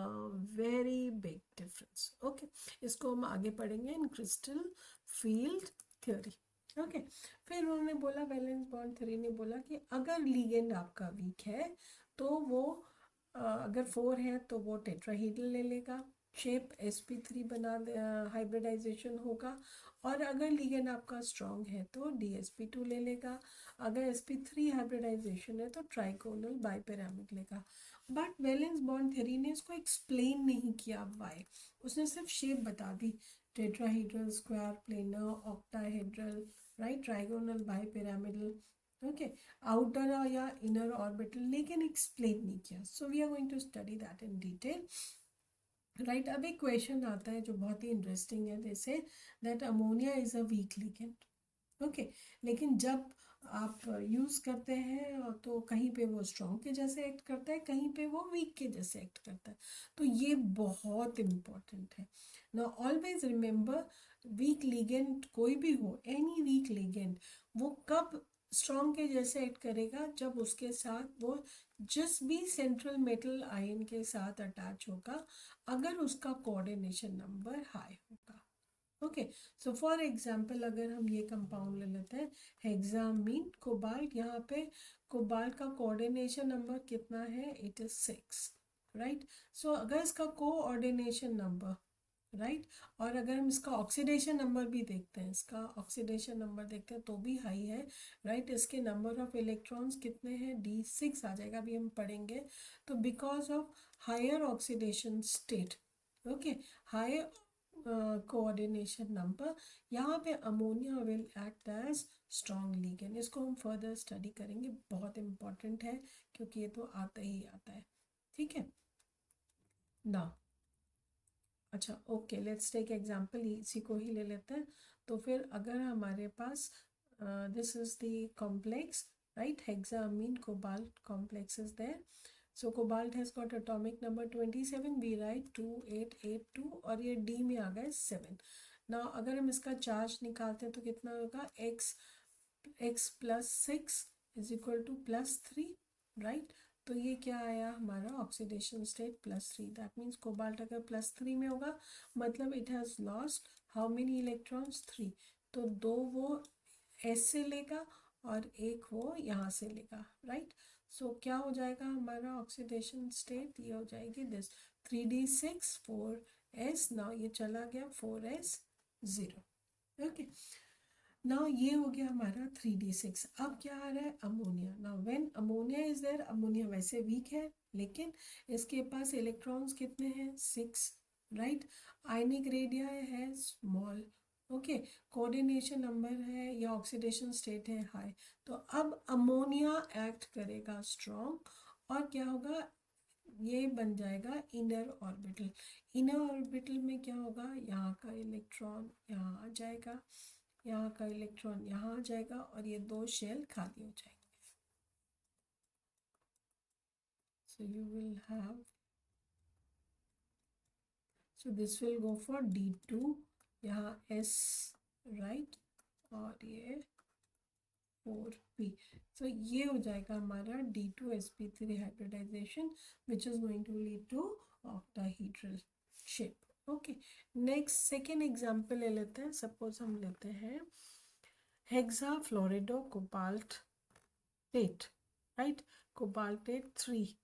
very big difference. Okay, इसको हम आगे पढ़ेंगे इन क्रिस्टल फील्ड थ्योरी. ओके फिर उन्होंने बोला, वैलेंस बॉन्ड थ्योरी ने बोला कि अगर लिगेंड आपका वीक है तो वो अगर 4 है तो वो टेट्राहीड्रल ले लेगा, शेप sp3 बना हाइब्रिडाइजेशन होगा. और अगर लिगेंड आपका स्ट्रॉन्ग है तो dsp2 ले लेगा. अगर sp3 हाइब्रिडाइजेशन है तो ट्राइगोनल बाइपिरामिड लेगा. बट वैलेंस बॉन्ड थ्योरी ने इसको एक्सप्लेन नहीं किया वाई. उसने सिर्फ शेप बता दी, tetrahedral, square, planar, octahedral, right, trigonal bipyramidal. Okay, outer या इनर ऑर्बिटल, लेकिन एक्सप्लेन नहीं किया. So we are going to study that in detail. Right, अब एक क्वेश्चन आता है जो बहुत ही इंटरेस्टिंग है. जैसे that ammonia is a weak ligand. Okay, लेकिन जब आप यूज़ करते हैं तो कहीं पे वो स्ट्रॉन्ग के जैसे एक्ट करता है, कहीं पे वो वीक के जैसे एक्ट करता है. तो ये बहुत इम्पॉर्टेंट है. ना ऑलवेज रिमेंबर, वीक लिगेंड कोई भी हो, एनी वीक लिगेंड, वो कब स्ट्रॉन्ग के जैसे एक्ट करेगा? जब उसके साथ वो जिस भी सेंट्रल मेटल आयन के साथ अटैच होगा, अगर उसका कोऑर्डिनेशन नंबर हाई होगा. ओके, सो फॉर एग्जांपल अगर हम ये कंपाउंड ले लेते हैं हेक्सामीन कोबाल्ट, यहाँ पे कोबाल्ट का कोऑर्डिनेशन नंबर कितना है? It is 6. राइट, सो अगर इसका कोऑर्डिनेशन नंबर, राइट, और अगर हम इसका ऑक्सीडेशन नंबर भी देखते हैं, इसका ऑक्सीडेशन नंबर देखते हैं तो भी हाई है. राइट, इसके नंबर ऑफ इलेक्ट्रॉन्स कितने हैं? D6 आ जाएगा, अभी हम पढ़ेंगे. तो because of higher oxidation state, okay, higher coordination number, यहाँ पे ammonia will act as strong ligand. इसको हम फर्दर स्टडी करेंगे, बहुत इंपॉर्टेंट है क्योंकि ये तो आता ही आता है. ठीक है ना? अच्छा ओके, लेट्स टेक एग्जांपल, इसी को ही ले लेते हैं. तो फिर अगर हमारे पास this is the complex, right, hexammine cobalt complex is there. So cobalt has got atomic number 27, we write 2882, और ये डी में आ गए 7. ना अगर हम इसका चार्ज निकालते हैं तो कितना होगा? x + 6 = +3. राइट, तो ये क्या आया हमारा? Oxidation state +3. That means cobalt अगर +3 में होगा मतलब it has lost how many electrons? 3. तो 2 वो एस से लेगा और एक वो यहाँ से लेगा. राइट, सो क्या हो जाएगा हमारा ऑक्सीडेशन स्टेट? ये हो जाएगी दिस 3d6 4s. ना ये चला गया 4s 0. ओके, नाउ ये हो गया हमारा 3d6. अब क्या आ रहा है? Ammonia. Now when ammonia is there, ammonia वैसे वीक है लेकिन इसके पास इलेक्ट्रॉन्स कितने हैं? 6. राइट, आयनिक रेडिया है स्मॉल. ओके, कोऑर्डिनेशन नंबर है या ऑक्सीडेशन स्टेट है हाई. तो अब अमोनिया एक्ट करेगा स्ट्रॉन्ग और क्या होगा, ये बन जाएगा इनर ऑर्बिटल। इनर ऑर्बिटल में क्या होगा, यहाँ का इलेक्ट्रॉन यहाँ आ जाएगा, यहाँ का इलेक्ट्रॉन यहाँ आ जाएगा और ये दो शेल खाली हो जाएंगे। So you will have, so this will go for D2, यहाँ S, right, और ये 4p। so ये हो जाएगा हमारा D2sp3 hybridization which is going to lead to octahedral shape. Okay, next second example ले लेते हैं। सपोज हम लेते हैं हेक्सा फ्लोरिडो कोबाल्टेट, राइट, कोबाल्टेट 3।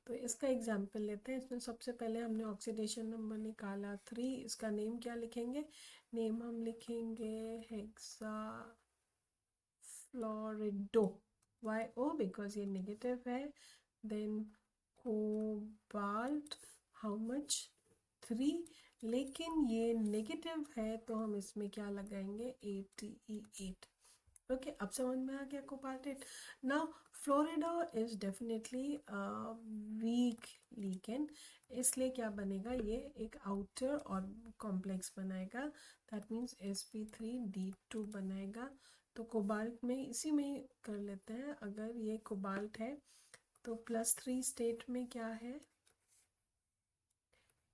तो इसका एग्जाम्पल लेते हैं। इसमें सबसे पहले हमने ऑक्सीडेशन नंबर निकाला 3। इसका नेम क्या लिखेंगे, नेम हम लिखेंगे हेक्सा फ्लोरिडो, वाई ओ बिकॉज ये नेगेटिव है। देन कोबाल्ट हाउ मच 3, लेकिन ये नेगेटिव है तो हम इसमें क्या लगाएंगे ATE8। ओके, अब समझ में आ गया cobaltate. Now fluorido is definitely weak ligand, इसलिए क्या बनेगा, ये एक आउटर और कॉम्प्लेक्स बनाएगा, दैट मीन्स sp3d2 बनाएगा। तो कोबाल्ट में इसी में ही कर लेते हैं। अगर ये कोबाल्ट है तो +3 स्टेट में क्या है,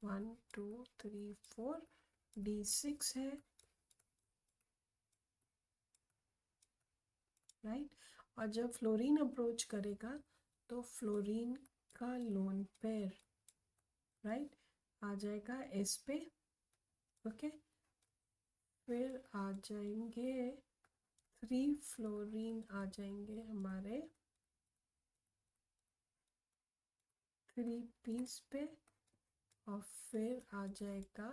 1 2 3 4 D6 है, राइट। और जब फ्लोरीन अप्रोच करेगा तो फ्लोरीन का लोन पेयर, राइट, आ जाएगा S पे। ओके, फिर आ जाएंगे 3 फ्लोरीन आ जाएंगे हमारे 3 पीस पे, और फिर आ जाएगा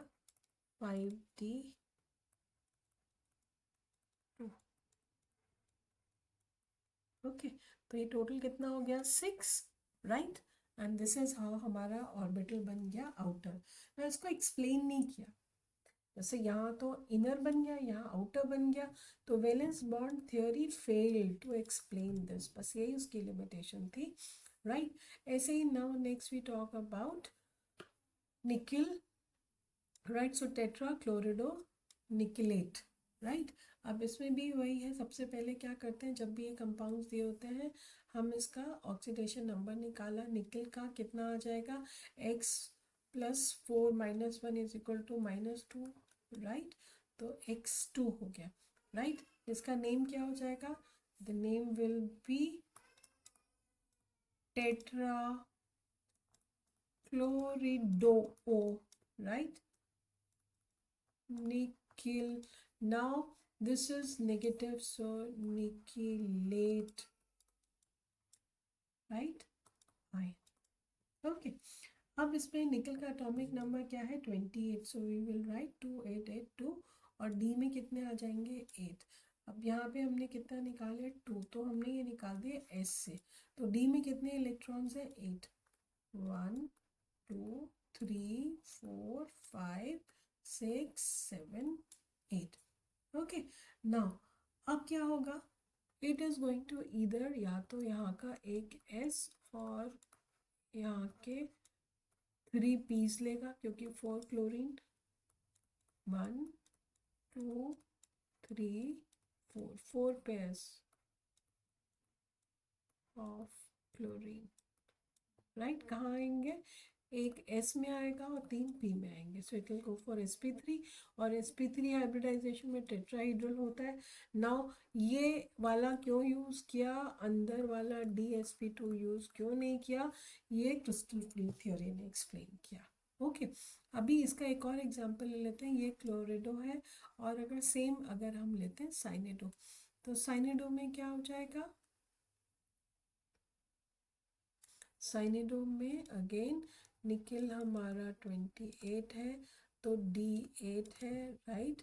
5D2। ओके, तो ये टोटल कितना हो गया 6, right. And this is how हमारा ऑर्बिटल बन गया आउटर। मैं इसको एक्सप्लेन नहीं किया, जैसे यहाँ तो इनर बन गया, यहाँ आउटर बन गया, तो valence bond theory fail to explain this, बस यही उसकी लिमिटेशन थी, राइट। ऐसे ही now next we talk about nickel, right. So tetra chlorido nickelate, right. अब इसमें भी वही है, सबसे पहले क्या करते हैं, जब भी ये कंपाउंड्स दिए होते हैं हम इसका ऑक्सीडेशन नंबर निकाला, निकिल का कितना आ जाएगा, x + 4 - 1 = -2, राइट। तो x2 हो गया, राइट। इसका नेम क्या हो जाएगा, the name will be tetra chlorido, right, nickel. now this is negative, so nikilate, right, I, okay। अब इसमें निकल का एटॉमिक नंबर क्या है 28, सो वी विल राइट 2882, और डी में कितने आ जाएंगे 8। अब यहाँ पे हमने कितना निकाले 2, तो हमने ये निकाल दिया एस से, तो डी में कितने इलेक्ट्रॉन्स हैं 8, 1 2 3 4 5 6 7 8। ओके, नाउ अब क्या होगा, it is going to either, या तो यहाँ का एक S और यहाँ के 3 पीस लेगा, क्योंकि 4 chlorine, 1 2 3 4 pairs of chlorine, right. कहाँ आएंगे, एक S में आएगा और 3 P में आएंगे, सो it will go for sp3, और sp3 हाइब्रिडाइजेशन में टेट्राहीड्रल होता है। नाउ ये वाला क्यों यूज़ किया, अंदर वाला DsP2 यूज़ क्यों नहीं किया, ये क्रिस्टल फ्लूइड थ्योरी ने एक्सप्लेन किया। ओके, अभी इसका एक और एग्जांपल ले लेते हैं। ये क्लोरिडो है, और अगर सेम अगर हम लेते हैं साइनिडो, तो साइनिडो में क्या हो जाएगा, साइनिडो में अगेन निकिल हमारा 28 है, तो D8 है, राइट,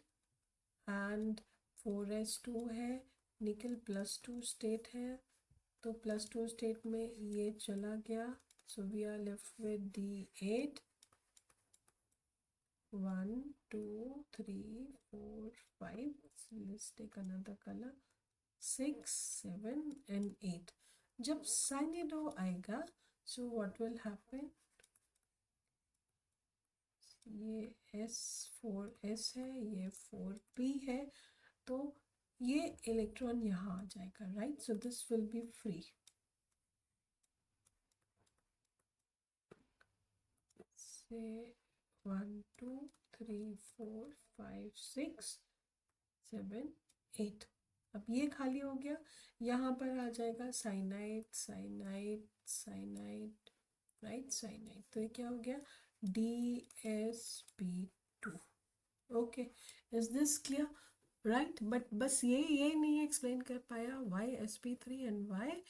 एंड 4s2 है, निकिल +2 स्टेट है, तो +2 स्टेट में ये चला गया, so we are left with D8, 1 2 3 4 5, let's take another color, 6 7 and 8। जब साइड ओ आएगा, सो व्हाट विल हैपन, ये S4s है, ये 4p है, तो ये इलेक्ट्रॉन यहाँ आ जाएगा, right. So this will B free. से 1 2 3 4 5 6 7 8, अब ये खाली हो गया, यहाँ पर आ जाएगा cyanide cyanide cyanide, right, cyanide. तो ये क्या हो गया, DsP2। Okay, is this clear, right. But बस ये नहीं एक्सप्लेन कर पाया Y sp3 and Y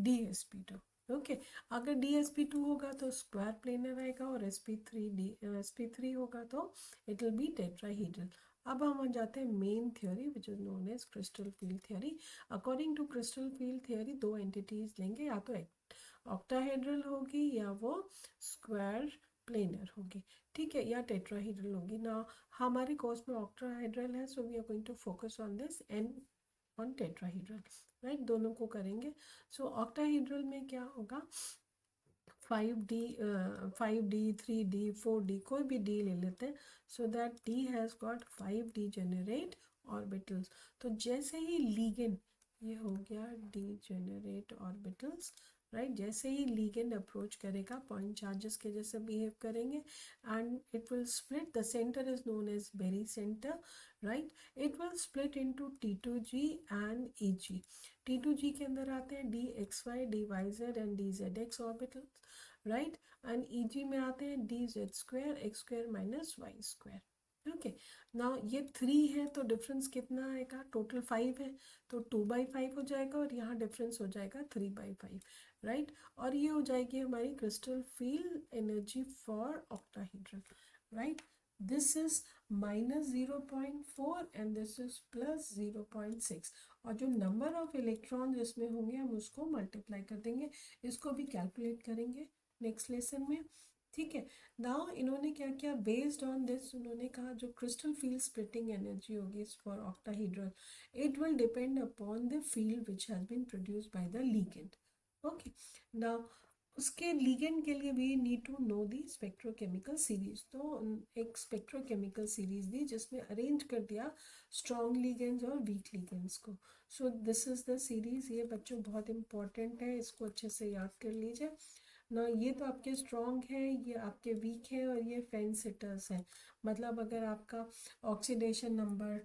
DsP2। Okay, अगर DsP2 होगा तो स्क्वायर प्लेनर आएगा, और sp3 होगा तो इट विल बी टेट्राहीड्रल। अब हम जाते हैं main theory which is known as crystal field theory. According to crystal field theory दो एंटिटीज लेंगे, या तो ऑक्टाहेड्रल होगी या वो स्क्वायर प्लेनर होगी, ठीक है, या टेट्राहेड्रल होगी ना। हमारे कोर्स में ऑक्टाहेड्रल है, so we are going to focus on this and on tetrahedral, right, दोनों को करेंगे। सो ऑक्टाहेड्रल में क्या होगा, 5D 5D 3D 4D, कोई भी D ले लेते हैं, so that D has got 5 degenerate orbitals. तो जैसे ही लीगेंड, ये हो गया डीजेनरेट ऑर्बिटल्स, राइट, जैसे ही लीगेंड अप्रोच करेगा पॉइंट चार्जेस के जैसे बिहेव करेंगे, and it will split, the centre is known as barycentre, right, it will split into T2G and EG। T2G के अंदर आते हैं DXY DYZ and DZX orbitals, right, and EG में आते हैं DZ² x² minus y²। Okay, now ये 3 है तो डिफरेंस कितना आएगा, टोटल 5 है तो 2/5 हो जाएगा, और यहाँ डिफरेंस हो जाएगा 3/5, राइट। और ये हो जाएगी हमारी crystal field energy for octahedral, right. This is -0.4 and this is +0.6, और जो नंबर ऑफ इलेक्ट्रॉन इसमें होंगे हम उसको मल्टीप्लाई कर देंगे, इसको भी कैलकुलेट करेंगे नेक्स्ट लेसन में, ठीक है। नाउ इन्होंने क्या किया, बेस्ड ऑन दिस उन्होंने कहा जो क्रिस्टल फील्ड स्प्लिटिंग एनर्जी होगी for octahedral, it will depend upon the field which has been produced by the ligand. Okay, now उसके लीगेंड के लिए we need to know the spectrochemical series. तो एक spectrochemical series दी जिसमें arrange कर दिया स्ट्रॉन्ग लीगेंड्स और वीक लीगेंड्स को। So this is the series, ये बच्चों बहुत इंपॉर्टेंट है, इसको अच्छे से याद कर लीजिए ना। ये तो आपके स्ट्रॉन्ग है, ये आपके वीक है, और ये फेंसिटर्स हैं। मतलब अगर आपका oxidation number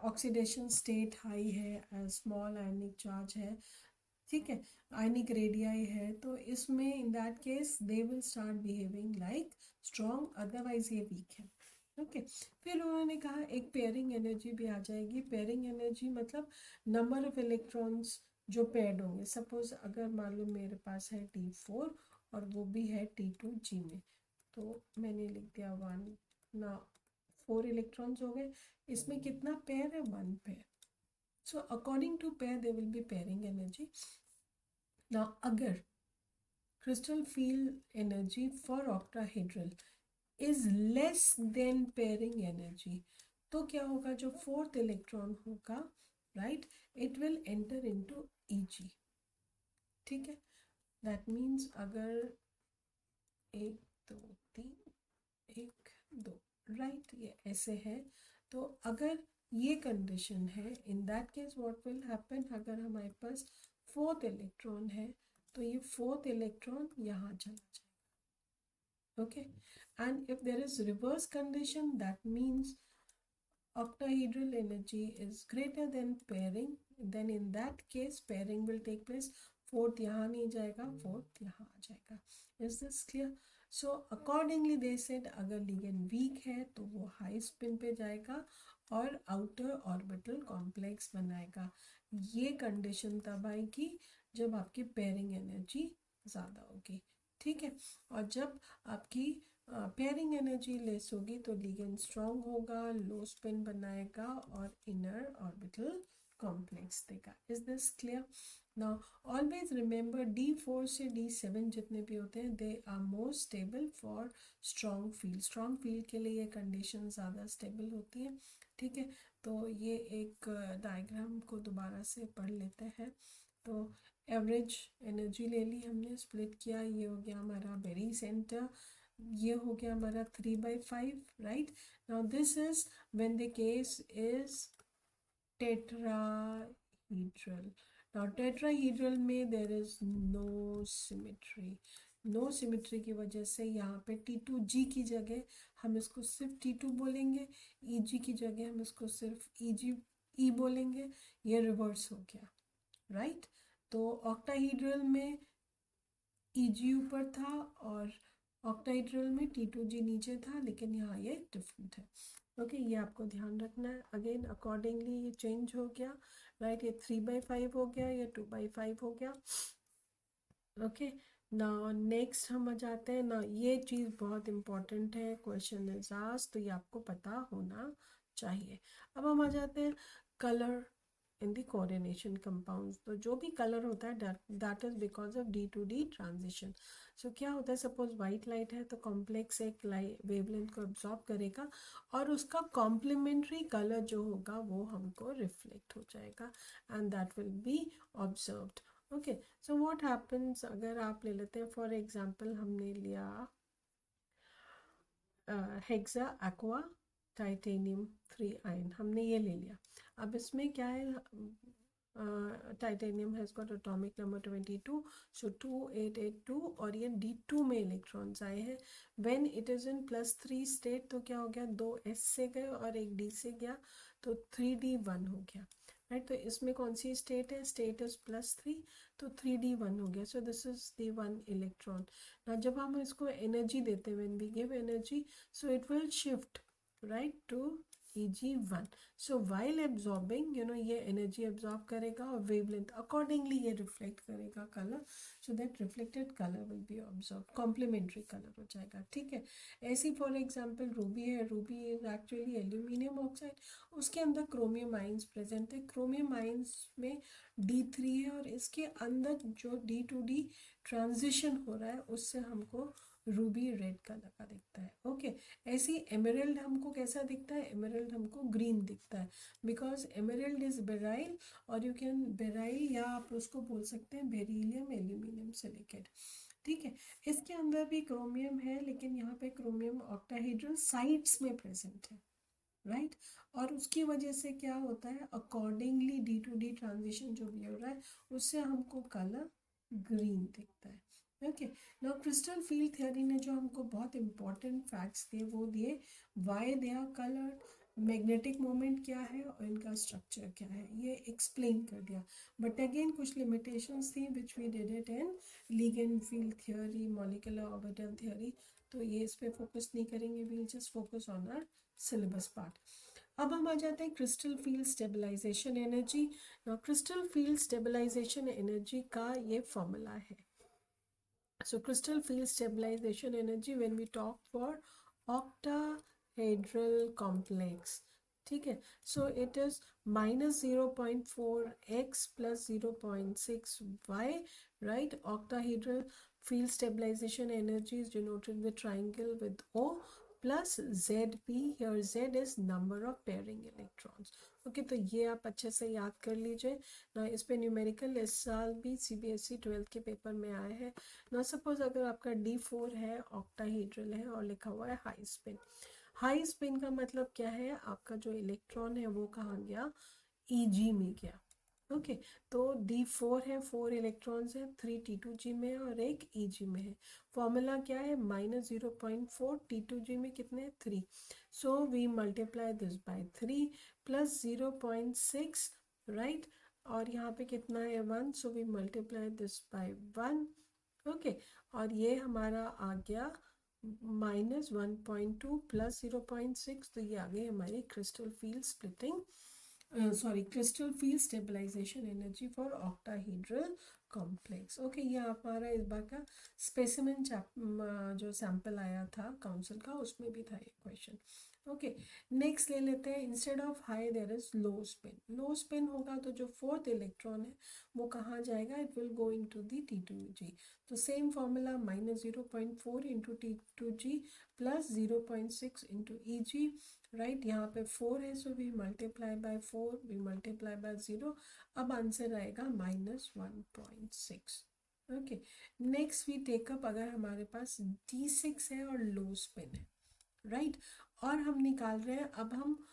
oxidation state high है, स्मॉल आयनिक चार्ज है, ठीक है, आयनिक रेडियाई है, तो इसमें इन that case they will start behaving like strong, otherwise ये वीक है। ओके, फिर उन्होंने कहा एक पेयरिंग एनर्जी भी आ जाएगी। पेयरिंग एनर्जी मतलब नंबर ऑफ इलेक्ट्रॉन्स जो पेयर्ड होंगे। सपोज अगर मान लो मेरे पास है T4 और वो भी है T2G में, तो मैंने लिख दिया 1 ना, 4 इलेक्ट्रॉन्स हो गए, इसमें कितना पेयर है, 1 pair. So according to pair they will be pairing energy. ना अगर crystal field energy for octahedral is less than pairing energy, तो क्या होगा, जो फोर्थ इलेक्ट्रॉन होगा, right, it will enter into EG, ठीक है। दैट मीन्स अगर 1 2 3 1 2, राइट, ये ऐसे है, तो अगर ये कंडीशन है, इन that case what will happen, अगर हमारे पास फोर्थ इलेक्ट्रॉन है तो ये फोर्थ इलेक्ट्रॉन यहाँ चला जाएगा। Okay, and if there is reverse condition that means octahedral energy is greater than pairing, then in that case pairing will take place, fourth यहाँ नहीं जाएगा, फोर्थ यहाँ आ जाएगा। Is this clear? So accordingly they said अगर ligand weak है तो वो high spin पे जाएगा और आउटर ऑर्बिटल कॉम्प्लेक्स बनाएगा। ये कंडीशन तब आएगी जब आपकी पेयरिंग एनर्जी ज़्यादा होगी, ठीक है। और जब आपकी पेयरिंग एनर्जी लेस होगी तो लिगेंड स्ट्रॉन्ग होगा, लो स्पिन बनाएगा और इनर ऑर्बिटल कॉम्प्लेक्स देगा। Is this clear? Now always remember D4 से D7 जितने भी होते हैं they are more stable for strong field. Strong field के लिए ये कंडीशन ज़्यादा स्टेबल होती है, ठीक है। तो ये एक डायग्राम को दोबारा से पढ़ लेते हैं। तो एवरेज एनर्जी ले ली हमने, स्प्लिट किया, ये हो गया हमारा बेरी सेंटर, ये हो गया हमारा 3/5, right. Now this is when the case is tetrahedral. Now tetrahedral में there is no symmetry, no symmetry की वजह से यहाँ पे T2G की जगह हम इसको सिर्फ T2 बोलेंगे, EG की जगह हम इसको सिर्फ EG बोलेंगे, ये रिवर्स हो गया, राइट। तो ऑक्टाहीड्रल में EG ऊपर था और ऑक्टाहीड्रल में T2G नीचे था, लेकिन यहाँ ये डिफरेंट है। ओके, ये आपको ध्यान रखना है। अगेन अकॉर्डिंगली ये चेंज हो गया, राइट। ये 3/5 हो गया, ये 2/5 हो गया। ओके, ना नेक्स्ट हम आ जाते हैं ना, ये चीज़ बहुत इंपॉर्टेंट है, क्वेश्चन इज आस्क्ड, तो ये आपको पता होना चाहिए। अब हम आ जाते हैं colour in the coordination compounds. तो जो भी कलर होता है that is because of D2D transition. So क्या होता है, सपोज वाइट लाइट है तो कॉम्प्लेक्स एक लाइट वेवलेंथ को एब्जॉर्ब करेगा और उसका कॉम्प्लीमेंट्री कलर जो होगा वो हमको रिफ्लेक्ट हो जाएगा and that will be observed. Okay, so what happens, अगर आप ले लेते हैं फॉर एग्जांपल, हमने लिया हेक्सा एक्वा टाइटेनियम 3 आयन, हमने ये ले लिया। अब इसमें क्या है, titanium has got atomic number 22, सो 2882, और ये D2 में इलेक्ट्रॉन्स आए हैं। When it is in +3 state तो क्या हो गया, 2 S से गए और एक D से गया, तो 3D1 हो गया, राइट। तो इसमें कौन सी स्टेट है, स्टेट इज +3, तो 3D1 हो गया। So this is the 1 electron. ना जब हम इसको एनर्जी देते हैं, when we give energy, so it will shift right to EG1। So while absorbing, ये एनर्जी एब्जॉर्ब करेगा और वेवलेंथ अकॉर्डिंगली ये रिफ्लेक्ट करेगा colour, so that reflected colour will be absorb, complementary colour हो जाएगा, ठीक है। ऐसी फॉर एग्जांपल रूबी है, Ruby is actually aluminium oxide, उसके अंदर क्रोमियम आइंस प्रेजेंट है, क्रोमियम आइंस में D3 है और इसके अंदर जो D2D ट्रांजिशन हो रहा है उससे हमको रूबी रेड कलर का दिखता है। ओके, ऐसी एमराल्ड हमको कैसा दिखता है, एमराल्ड हमको ग्रीन दिखता है, बिकॉज एमराल्ड इज बेराइल, और यू कैन बेराइल या आप उसको बोल सकते हैं बेरिलियम एल्यूमिनियम सिलिकेट, ठीक है। इसके अंदर भी क्रोमियम है, लेकिन यहाँ पे क्रोमियम ऑक्टाहेड्रल साइड्स में प्रेजेंट है, राइट। और उसकी वजह से क्या होता है, अकॉर्डिंगली D2D ट्रांजिशन जो भी हो रहा है उससे हमको कलर ग्रीन दिखता है। Okay, now crystal field theory ने जो हमको बहुत इंपॉर्टेंट फैक्ट्स दिए वो दिए, why they are coloured, magnetic moment क्या है और इनका स्ट्रक्चर क्या है, ये एक्सप्लेन कर दिया। बट अगेन कुछ लिमिटेशंस थी which we did it in ligand field theory, molecular orbital theory, तो ये इस पे फोकस नहीं करेंगे, we will just focus on our syllabus part. अब हम आ जाते हैं crystal field stabilization energy. Crystal field stabilization energy का ये फॉर्मूला है। So crystal field stabilization energy when we talk for octahedral complex, ठीक है। So it is -0.4x + 0.6y, right. Octahedral field stabilization energy is denoted with triangle with O plus ZP, here Z is number of pairing electrons। Okay, तो ये आप अच्छे से याद कर लीजिए ना, इस पे न्यूमेरिकल इस साल भी CBSE 12th के पेपर में आए हैं ना। सपोज अगर आपका D4 है, ऑक्टाहेड्रल है और लिखा हुआ है हाई स्पिन, हाई स्पिन का मतलब क्या है, आपका जो इलेक्ट्रॉन है वो कहाँ गया, EG में गया। ओके, तो D4 है, 4 इलेक्ट्रॉन्स है, 3 T2G में है और एक EG में है। फॉर्मूला क्या है, -0.4, T2G में कितने, 3, so we multiply this by 3 + 0.6, right, और यहाँ पे कितना है 1, so we multiply this by 1। Okay, और ये हमारा आ गया -1.2 + 0.6, तो ये आ गई हमारी crystal field splitting crystal field stabilization energy for octahedral complex. Okay, ये हमारा इस बार का स्पेसिमेन जो सैंपल आया था काउंसिल का, उसमें भी था ये क्वेश्चन। ओके, नेक्स्ट ले लेते हैं, instead of high there is low spin. Low spin होगा तो जो फोर्थ इलेक्ट्रॉन है वो कहाँ जाएगा, it will go into the T2G। तो same formula, -0.4 into T2G plus 0.6 into EG, right. यहाँ पे 4 है, so we multiply by 4, we multiply by 0। अब आंसर आएगा -1.6। ओके, नेक्स्ट वी टेकअप, अगर हमारे पास D6 है और लो स्पिन है, राइट, और हम निकाल रहे हैं, अब हम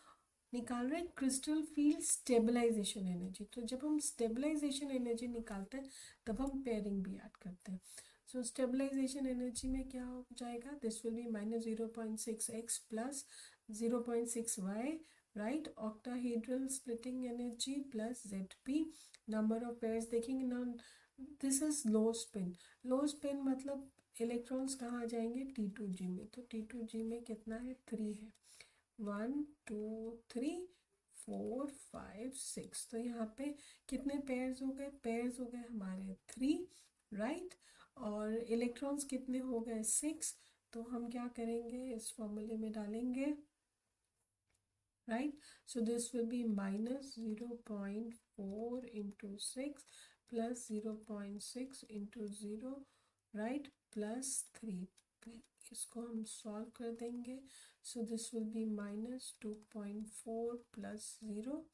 निकाल रहे हैं क्रिस्टल फील्ड स्टेबलाइजेशन एनर्जी। तो जब हम स्टेबलाइजेशन एनर्जी निकालते हैं तब हम पेयरिंग भी ऐड करते हैं। सो स्टेबलाइजेशन एनर्जी में क्या हो जाएगा, this will B -0.6x plus 0.6y, right. Octahedral splitting energy plus ZP, number of pairs देखेंगे ना। This is low spin. Low spin मतलब इलेक्ट्रॉन्स कहाँ जाएंगे, T2G में। तो T2G में कितना है, 3 है, 1 2 3 4 5 6। तो यहाँ पे कितने पेयर्स हो गए, पेयर्स हो गए हमारे 3, राइट। और इलेक्ट्रॉन्स कितने हो गए, 6। तो हम क्या करेंगे, इस फॉर्मूले में डालेंगे, right? So this will be -0.4 into 6 plus 0.6 into 0, right, plus 3। इसको हम सॉल्व कर देंगे, so this will be -2.4 plus 0,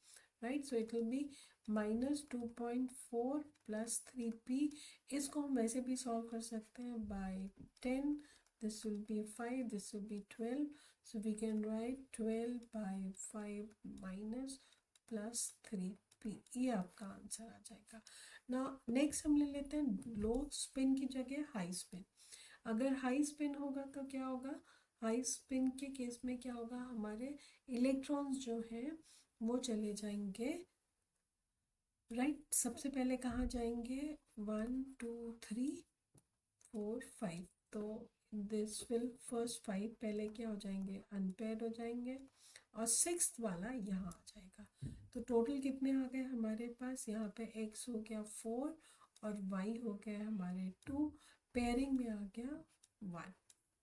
right, so it will be -2.4 plus 3p। इसको हम वैसे भी सॉल्व कर सकते हैं by 10, this will be 5, this will be 12, so we can write 12 by 5 minus plus 3p। ये आपका आंसर आ जाएगा ना। नेक्स्ट हम ले लेते हैं लो स्पिन की जगह हाई स्पिन। अगर हाई स्पिन होगा तो क्या होगा, हाई स्पिन के केस में क्या होगा, हमारे इलेक्ट्रॉन्स जो हैं वो चले जाएंगे, राइट। सबसे पहले कहाँ जाएंगे, 1 2 3 4 5। तो दिस विल फर्स्ट 5 पहले क्या हो जाएंगे, अनपेयर्ड हो जाएंगे, और सिक्स्थ वाला यहाँ आ जाएगा। तो टोटल कितने आ गए हमारे पास, यहाँ पे x हो गया 4 और y हो गया हमारे 2, पेयरिंग में आ गया 1।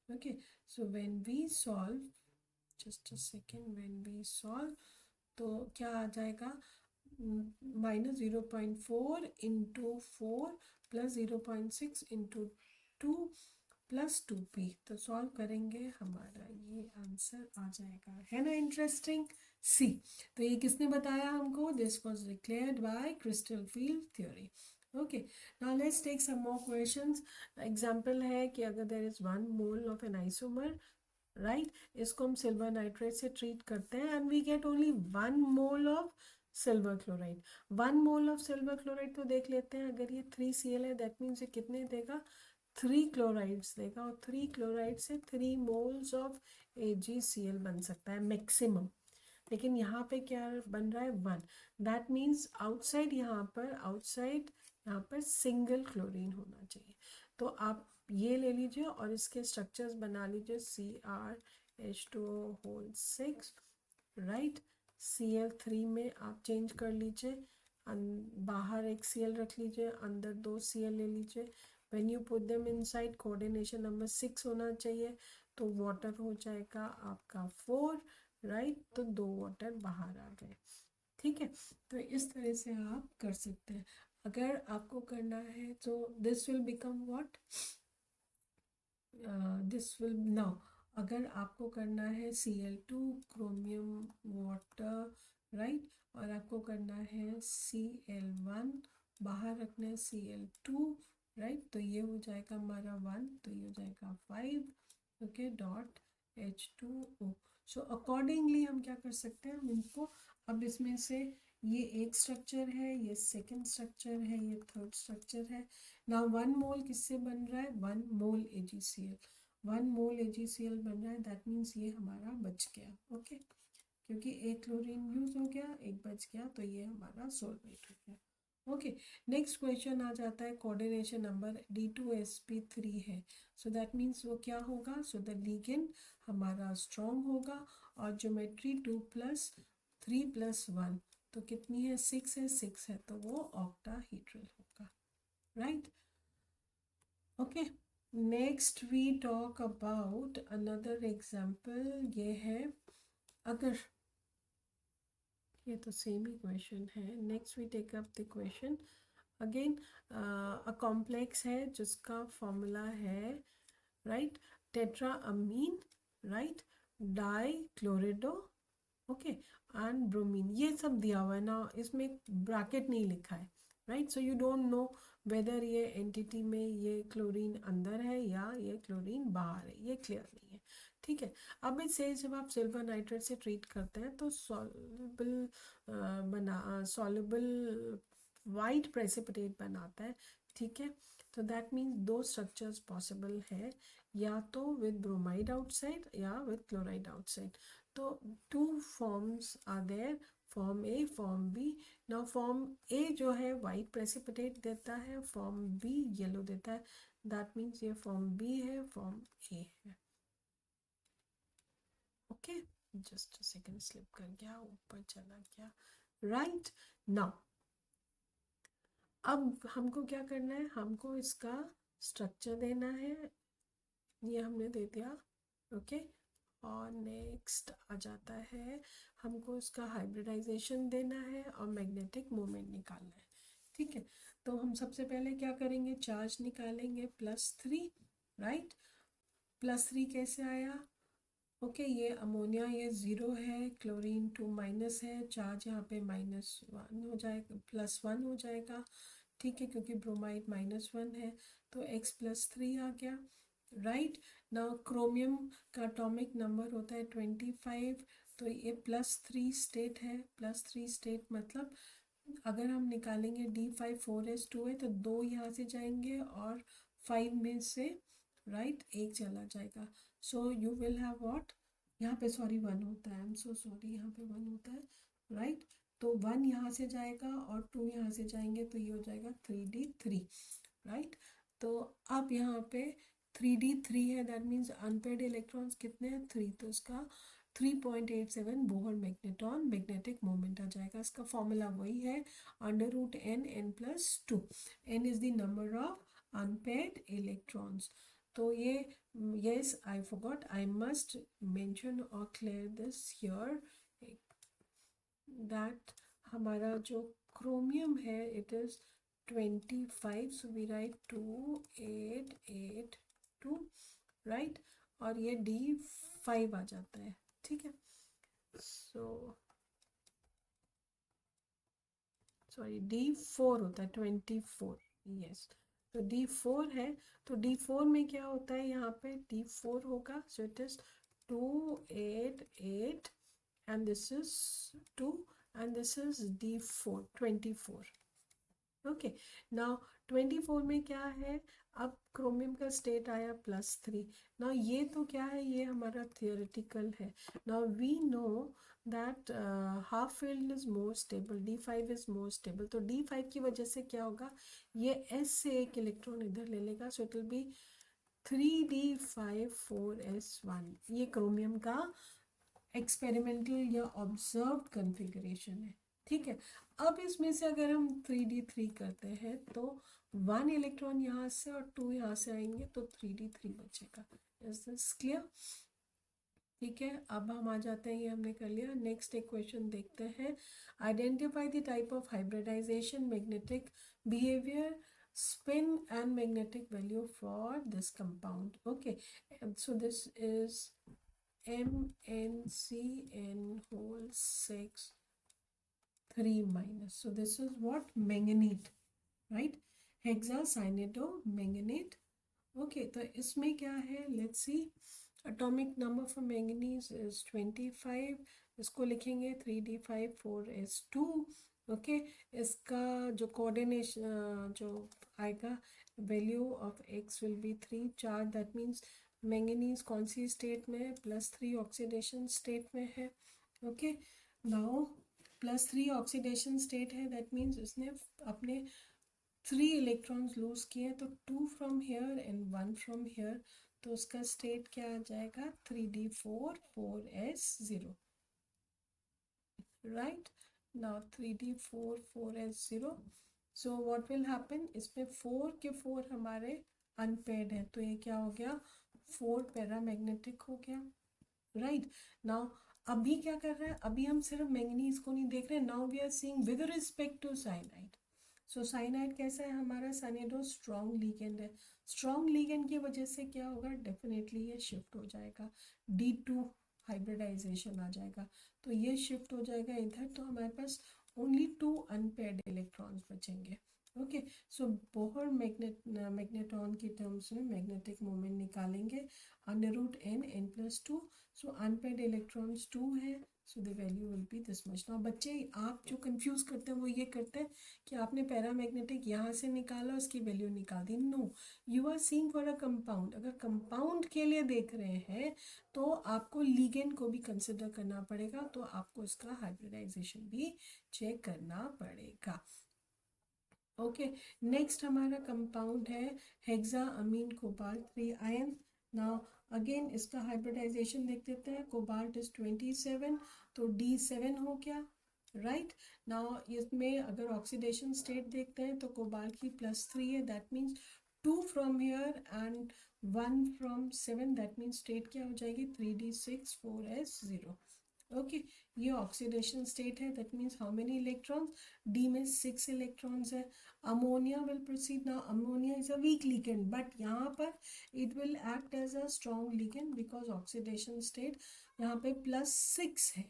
Okay, so when we solve, just a second, when we solve तो क्या आ जाएगा, -0.4 into 4 plus 0.6 into 2 plus 2p। तो सॉल्व करेंगे, हमारा ये आंसर आ जाएगा, है ना इंटरेस्टिंग। सी, तो ये किसने बताया हमको, this was declared by crystal field theory. Okay, now let's take some more questions. Example है कि अगर there is 1 mole of an isomer, right, इसको हम सिल्वर नाइट्रेट से ट्रीट करते हैं and we get only 1 mole of silver chloride. 1 mole of silver chloride तो देख लेते हैं, अगर ये 3Cl है दैट मीन्स ये कितने देगा, 3 क्लोराइड्स देगा, और 3 क्लोराइड से 3 मोल्स ऑफ AgCl बन सकता है मैक्सिमम। लेकिन यहाँ पे क्या बन रहा है, 1, दैट मीन्स आउटसाइड, यहाँ पर सिंगल क्लोरीन होना चाहिए। तो आप ये ले लीजिए और इसके स्ट्रक्चर्स बना लीजिए, CrH2O6, राइट। Cl3 में आप चेंज कर लीजिए, बाहर एक Cl रख लीजिए, अंदर 2 Cl ले लीजिए। When you put them inside, coordination number 6 होना चाहिए, तो वाटर हो जाएगा आपका 4, राइट। तो 2 वाटर बाहर आ गए, ठीक है। तो इस तरह से आप कर सकते हैं। अगर आपको करना है तो this will become what, this will now, अगर आपको करना है Cl2 क्रोमियम वाटर, राइट, और आपको करना है Cl1, बाहर रखना है Cl2, राइट, तो ये हो जाएगा हमारा 1, तो ये हो जाएगा 5, okay, dot H2O। So accordingly हम क्या कर सकते हैं, हम इनको, अब इसमें से ये एक स्ट्रक्चर है, ये सेकंड स्ट्रक्चर है, ये थर्ड स्ट्रक्चर है। ना 1 मोल किससे बन रहा है, 1 मोल AgCl, 1 मोल AgCl बन रहा है, दैट मीन्स ये हमारा बच गया, ओके, क्योंकि एक क्लोरीन यूज हो गया, एक बच गया, तो ये हमारा सोलवेट हो गया। ओके, नेक्स्ट क्वेश्चन आ जाता है, कोऑर्डिनेशन नंबर D2sp3 है, सो दैट मीन्स वो क्या होगा, सो द लिगेंड हमारा स्ट्रॉन्ग होगा, और ज्योमेट्री 2+3+1, तो कितनी है, 6 है, 6 है, तो वो ऑक्टाहेड्रल होगा, right. Okay, next we talk about another example, ये है अगर ये तो सेम ही क्वेश्चन है, next we take up the question again. A complex है जिसका फॉर्मूला है right tetra amine right di chlorido okay and bromine, ये सब दिया हुआ है ना, इसमें ब्रैकेट नहीं लिखा है right, so you don't know whether ये एंटिटी में ये क्लोरीन अंदर है या ये क्लोरीन बाहर है, ये क्लियर नहीं है, ठीक है। अब इससे जब आप सिल्वर नाइट्रेट से ट्रीट करते हैं तो सॉल्युबल सॉल्युबल वाइट प्रेसिपिटेट बनाता है, ठीक है। तो दैट मीन्स दो स्ट्रक्चर्स पॉसिबल है, या तो विद ब्रोमाइड आउटसाइड या विद क्लोराइड आउटसाइड। तो two forms are there, form A form B. Now form A जो है वाइट प्रेसिपिटेट देता है, फॉर्म बी येलो देता है, दैट मीन्स ये फॉर्म बी है, फॉर्म ए है। ओके जस्ट सेकेंड स्लिप कर गया, ऊपर चला गया राइट। नाउ अब हमको क्या करना है, हमको इसका स्ट्रक्चर देना है, ये हमने दे दिया ओके। और नेक्स्ट आ जाता है हमको इसका हाइब्रिडाइजेशन देना है और मैग्नेटिक मोमेंट निकालना है, ठीक है। तो हम सबसे पहले क्या करेंगे, चार्ज निकालेंगे +3 राइट। +3 कैसे आया, ओके ये अमोनिया ये 0 है, क्लोरीन 2 माइनस है, चार्ज यहाँ पे -1 हो जाएगा, +1 हो जाएगा, ठीक है, क्योंकि ब्रोमाइड -1 है, तो X+3 आ गया राइट। नाउ क्रोमियम का एटॉमिक नंबर होता है 25, तो ये +3 स्टेट है, +3 स्टेट मतलब अगर हम निकालेंगे D5 4s2 है तो 2 यहाँ से जाएंगे और 5 में से राइट एक चला जाएगा, सो यू विल हैव व्हाट, यहाँ पे सॉरी 1 होता है, आई एम सो सॉरी, यहाँ पे 1 होता है राइट। तो 1 यहाँ से जाएगा और 2 यहाँ से जाएंगे, तो ये हो जाएगा 3D3 राइट। तो अब यहाँ पे 3D3 है, दैट मीन्स अनपेयर्ड इलेक्ट्रॉन्स कितने हैं 3, तो इसका 3.87 बोहर मैग्नेटॉन मैग्नेटिक मोमेंट आ जाएगा। इसका फॉर्मूला वही है √n n+2, n is the number of unpaired electrons. तो ये yes I forgot, I must mention or clear this here that हमारा जो क्रोमियम है it is 25, so we write 2882 right, और ये D5 आ जाता है, ठीक है। सो सॉरी D4 होता है 24, यस तो D4 है, तो D4 में क्या होता है, यहाँ पे D4 होगा, सो it is 288 and this is 2 and this is D4 24 okay. Now 24 में क्या है, अब क्रोमियम का स्टेट आया +3। नाउ ये तो क्या है, ये हमारा थियोरेटिकल है। Now we know that half field is more stable, D5 is more stable, तो D5 की वजह से क्या होगा, ये S से एक इलेक्ट्रॉन इधर ले लेगा, सो it will B 3D5 4s1, ये क्रोमियम का एक्सपेरिमेंटल या ऑब्जर्व्ड कन्फिगरेशन है, ठीक है। अब इसमें से अगर हम 3D3 करते हैं तो 1 इलेक्ट्रॉन यहाँ से और 2 यहाँ से आएंगे, तो 3D3 बचेगा। इज दिस क्लियर, ठीक है। अब हम आ जाते हैं, ये हमने कर लिया, नेक्स्ट एक क्वेश्चन देखते हैं। Identify the type of hybridization, magnetic behaviour, spin and magnetic value for this compound, okay. So this is MnCN whole 6 3 minus, so this is what, manganate right, hexacyanidobmanganate, okay। तो इसमें क्या है, let's see, atomic number for manganese is 25, इसको लिखेंगे 3D5 4s2 okay. इसका जो coordination जो आएगा, value of x will be 3, charge that means manganese कौन सी स्टेट में है, +3 ऑक्सीडेशन स्टेट में है ओके। नाउ +3 ऑक्सीडेशन स्टेट है, दैट मीन्स इसने अपने 3 इलेक्ट्रॉन्स लूज किए, तो 2 from here and 1 from here, तो उसका स्टेट क्या आ जाएगा 3D4 4s0 right. now 3D4 4s0, so what will happen, इसमें 4 के 4 हमारे अनपेयर्ड है, तो ये क्या हो गया 4 पैरामैग्नेटिक हो गया राइट। नाउ अभी क्या कर रहे हैं, अभी हम सिर्फ मैंगनीज को नहीं देख रहे, now we are seeing with respect to cyanide. So cyanide कैसा है हमारा, साइनाइडो स्ट्रॉन्ग लिगेंड है। स्ट्रॉन्ग लिगेंड की वजह से क्या होगा, डेफिनेटली ये शिफ्ट हो जाएगा, D2 हाइब्रिडाइजेशन आ जाएगा। तो ये शिफ्ट हो जाएगा इधर, तो हमारे पास ओनली 2 अनपेयर्ड इलेक्ट्रॉन्स बचेंगे। ओके, सो बोहर मैग्नेट्रॉन की टर्म्स में मैग्नेटिक मोमेंट निकालेंगे √n n+2। सो अनपेयर्ड इलेक्ट्रॉन्स 2 है, so the value will be this much. Now बच्चे आप जो कंफ्यूज करते हैं वो ये करते हैं कि आपने पैरामैग्नेटिक यहाँ से निकाला, उसकी वैल्यू निकाल दी। No, you are seeing for a compound. अगर कंपाउंड के लिए देख रहे हैं तो आपको लिगेंड को भी कंसिडर करना पड़ेगा, तो आपको इसका हाइब्रिडाइजेशन भी चेक करना पड़ेगा। ओके, नेक्स्ट हमारा कंपाउंड है हेक्सा अमीन कोबाल्ट 3 आयन। नाउ अगेन इसका हाइब्रिडाइजेशन देख लेते हैं। कोबाल्ट इज 27, तो D7 हो गया, राइट। नाउ इसमें अगर ऑक्सीडेशन स्टेट देखते हैं तो कोबाल्ट की +3 है, that means 2 from here and 1 from 7, that means state क्या हो जाएगी 3D6 4S0। ओके, ये ऑक्सीडेशन स्टेट है, that means how many electrons, D में 6 इलेक्ट्रॉन्स है। Ammonia will proceed. Now ammonia is a weak ligand, but यहाँ पर it will act as a strong ligand because oxidation state यहाँ पे +6 है,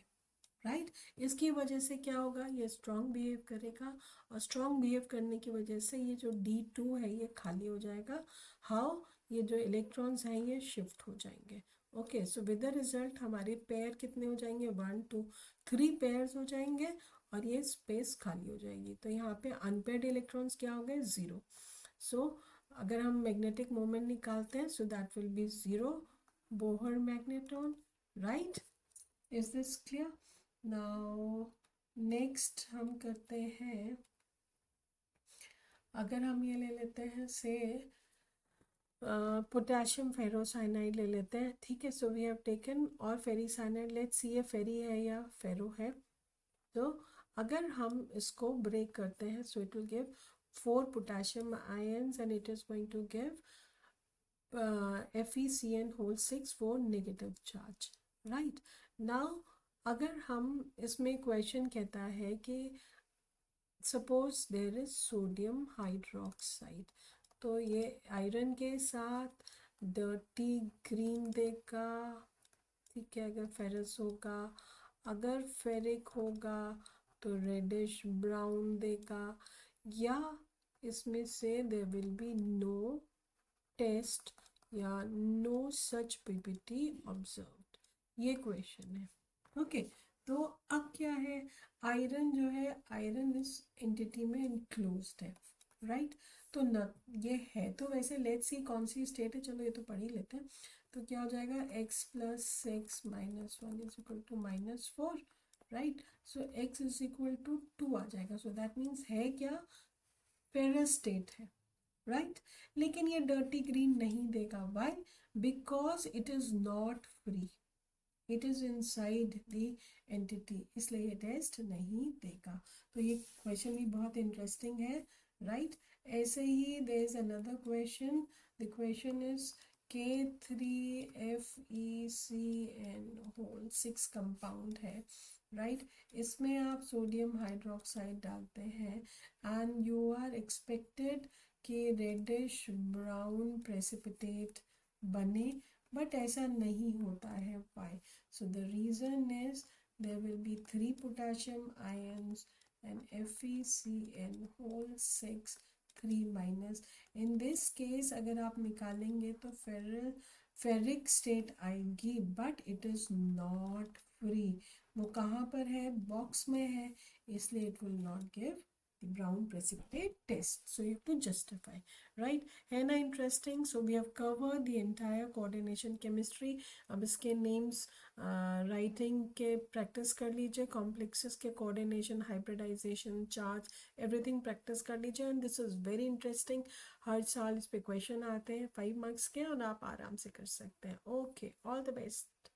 right. इसकी वजह से क्या होगा, ये स्ट्रॉन्ग बिहेव करेगा, और स्ट्रॉन्ग बिहेव करने की वजह से ये जो D2 है ये खाली हो जाएगा। हाउ, ये जो इलेक्ट्रॉन्स हैं ये शिफ्ट हो जाएंगे। Okay, so with the result हमारे पेयर कितने हो जाएंगे, 1 2 3 पेयर्स हो जाएंगे, और ये स्पेस खाली हो जाएगी। तो यहाँ पे अनपेयर्ड इलेक्ट्रॉन्स क्या हो गए, 0। सो अगर हम मैग्नेटिक मोमेंट निकालते हैं, so that will be 0 Bohr magnetron, right. Is this clear? Now next हम करते हैं, अगर हम ये ले लेते हैं से पोटेशियम फेरोसाइनाइड ले लेते हैं, ठीक है। सो वी हैव टेकन, और फेरीसाइनाइड, लेट्स सी ये फेरी है या फेरो है। तो अगर हम इसको ब्रेक करते हैं, so it will give 4 potassium ions and it is going to give FeCN6 4 negative charge, right. Now अगर हम इसमें क्वेश्चन कहता है कि suppose there is sodium hydroxide, तो ये आयरन के साथ डर्टी ग्रीन देगा, ठीक है। अगर फेरस होगा, अगर फेरिक होगा तो रेडिश ब्राउन देगा, या इसमें से there will be no test या नो सच पीपीटी ऑब्जर्व्ड, ये क्वेश्चन है। ओके, तो अब क्या है, आयरन जो है, आयरन इस एंटिटी में इनक्लोज्ड है, राइट। तो न ये है, तो वैसे लेट्स सी कौन सी स्टेट है, चलो ये तो पढ़ ही लेते हैं। तो क्या हो जाएगा, x + 6 - 1 = -4, राइट। सो x = 2 आ जाएगा। सो दैट मीन्स है क्या, फेरस स्टेट है, राइट। लेकिन ये डर्टी ग्रीन नहीं देगा, why, because it is not free, it is inside the entity, इसलिए ये टेस्ट नहीं देगा। तो ये क्वेश्चन भी बहुत इंटरेस्टिंग है, राइट। ऐसे ही there is another question, the question is K3FeCN6 compound है, राइट। इसमें आप सोडियम हाइड्रोक्साइड डालते हैं एंड यू आर एक्सपेक्टेड कि रेडिश ब्राउन प्रेसिपिटेट बने, बट ऐसा नहीं होता है, why. So the reason is there will be 3 potassium ions and FeCN6 3-। In this case अगर आप निकालेंगे तो फेरिक स्टेट आएगी, but it is not free. वो कहाँ पर है, बॉक्स में है, इसलिए it will not give the brown precipitate test. So you have to justify, right? है ना interesting? So we have covered the entire coordination chemistry. अब इसके names writing के practice कर लीजिए, complexes के coordination, hybridization, charge, everything practice कर लीजिए, and this is very interesting. हर साल इस पे question आते हैं 5 marks के, और आप आराम से कर सकते हैं। Okay, all the best.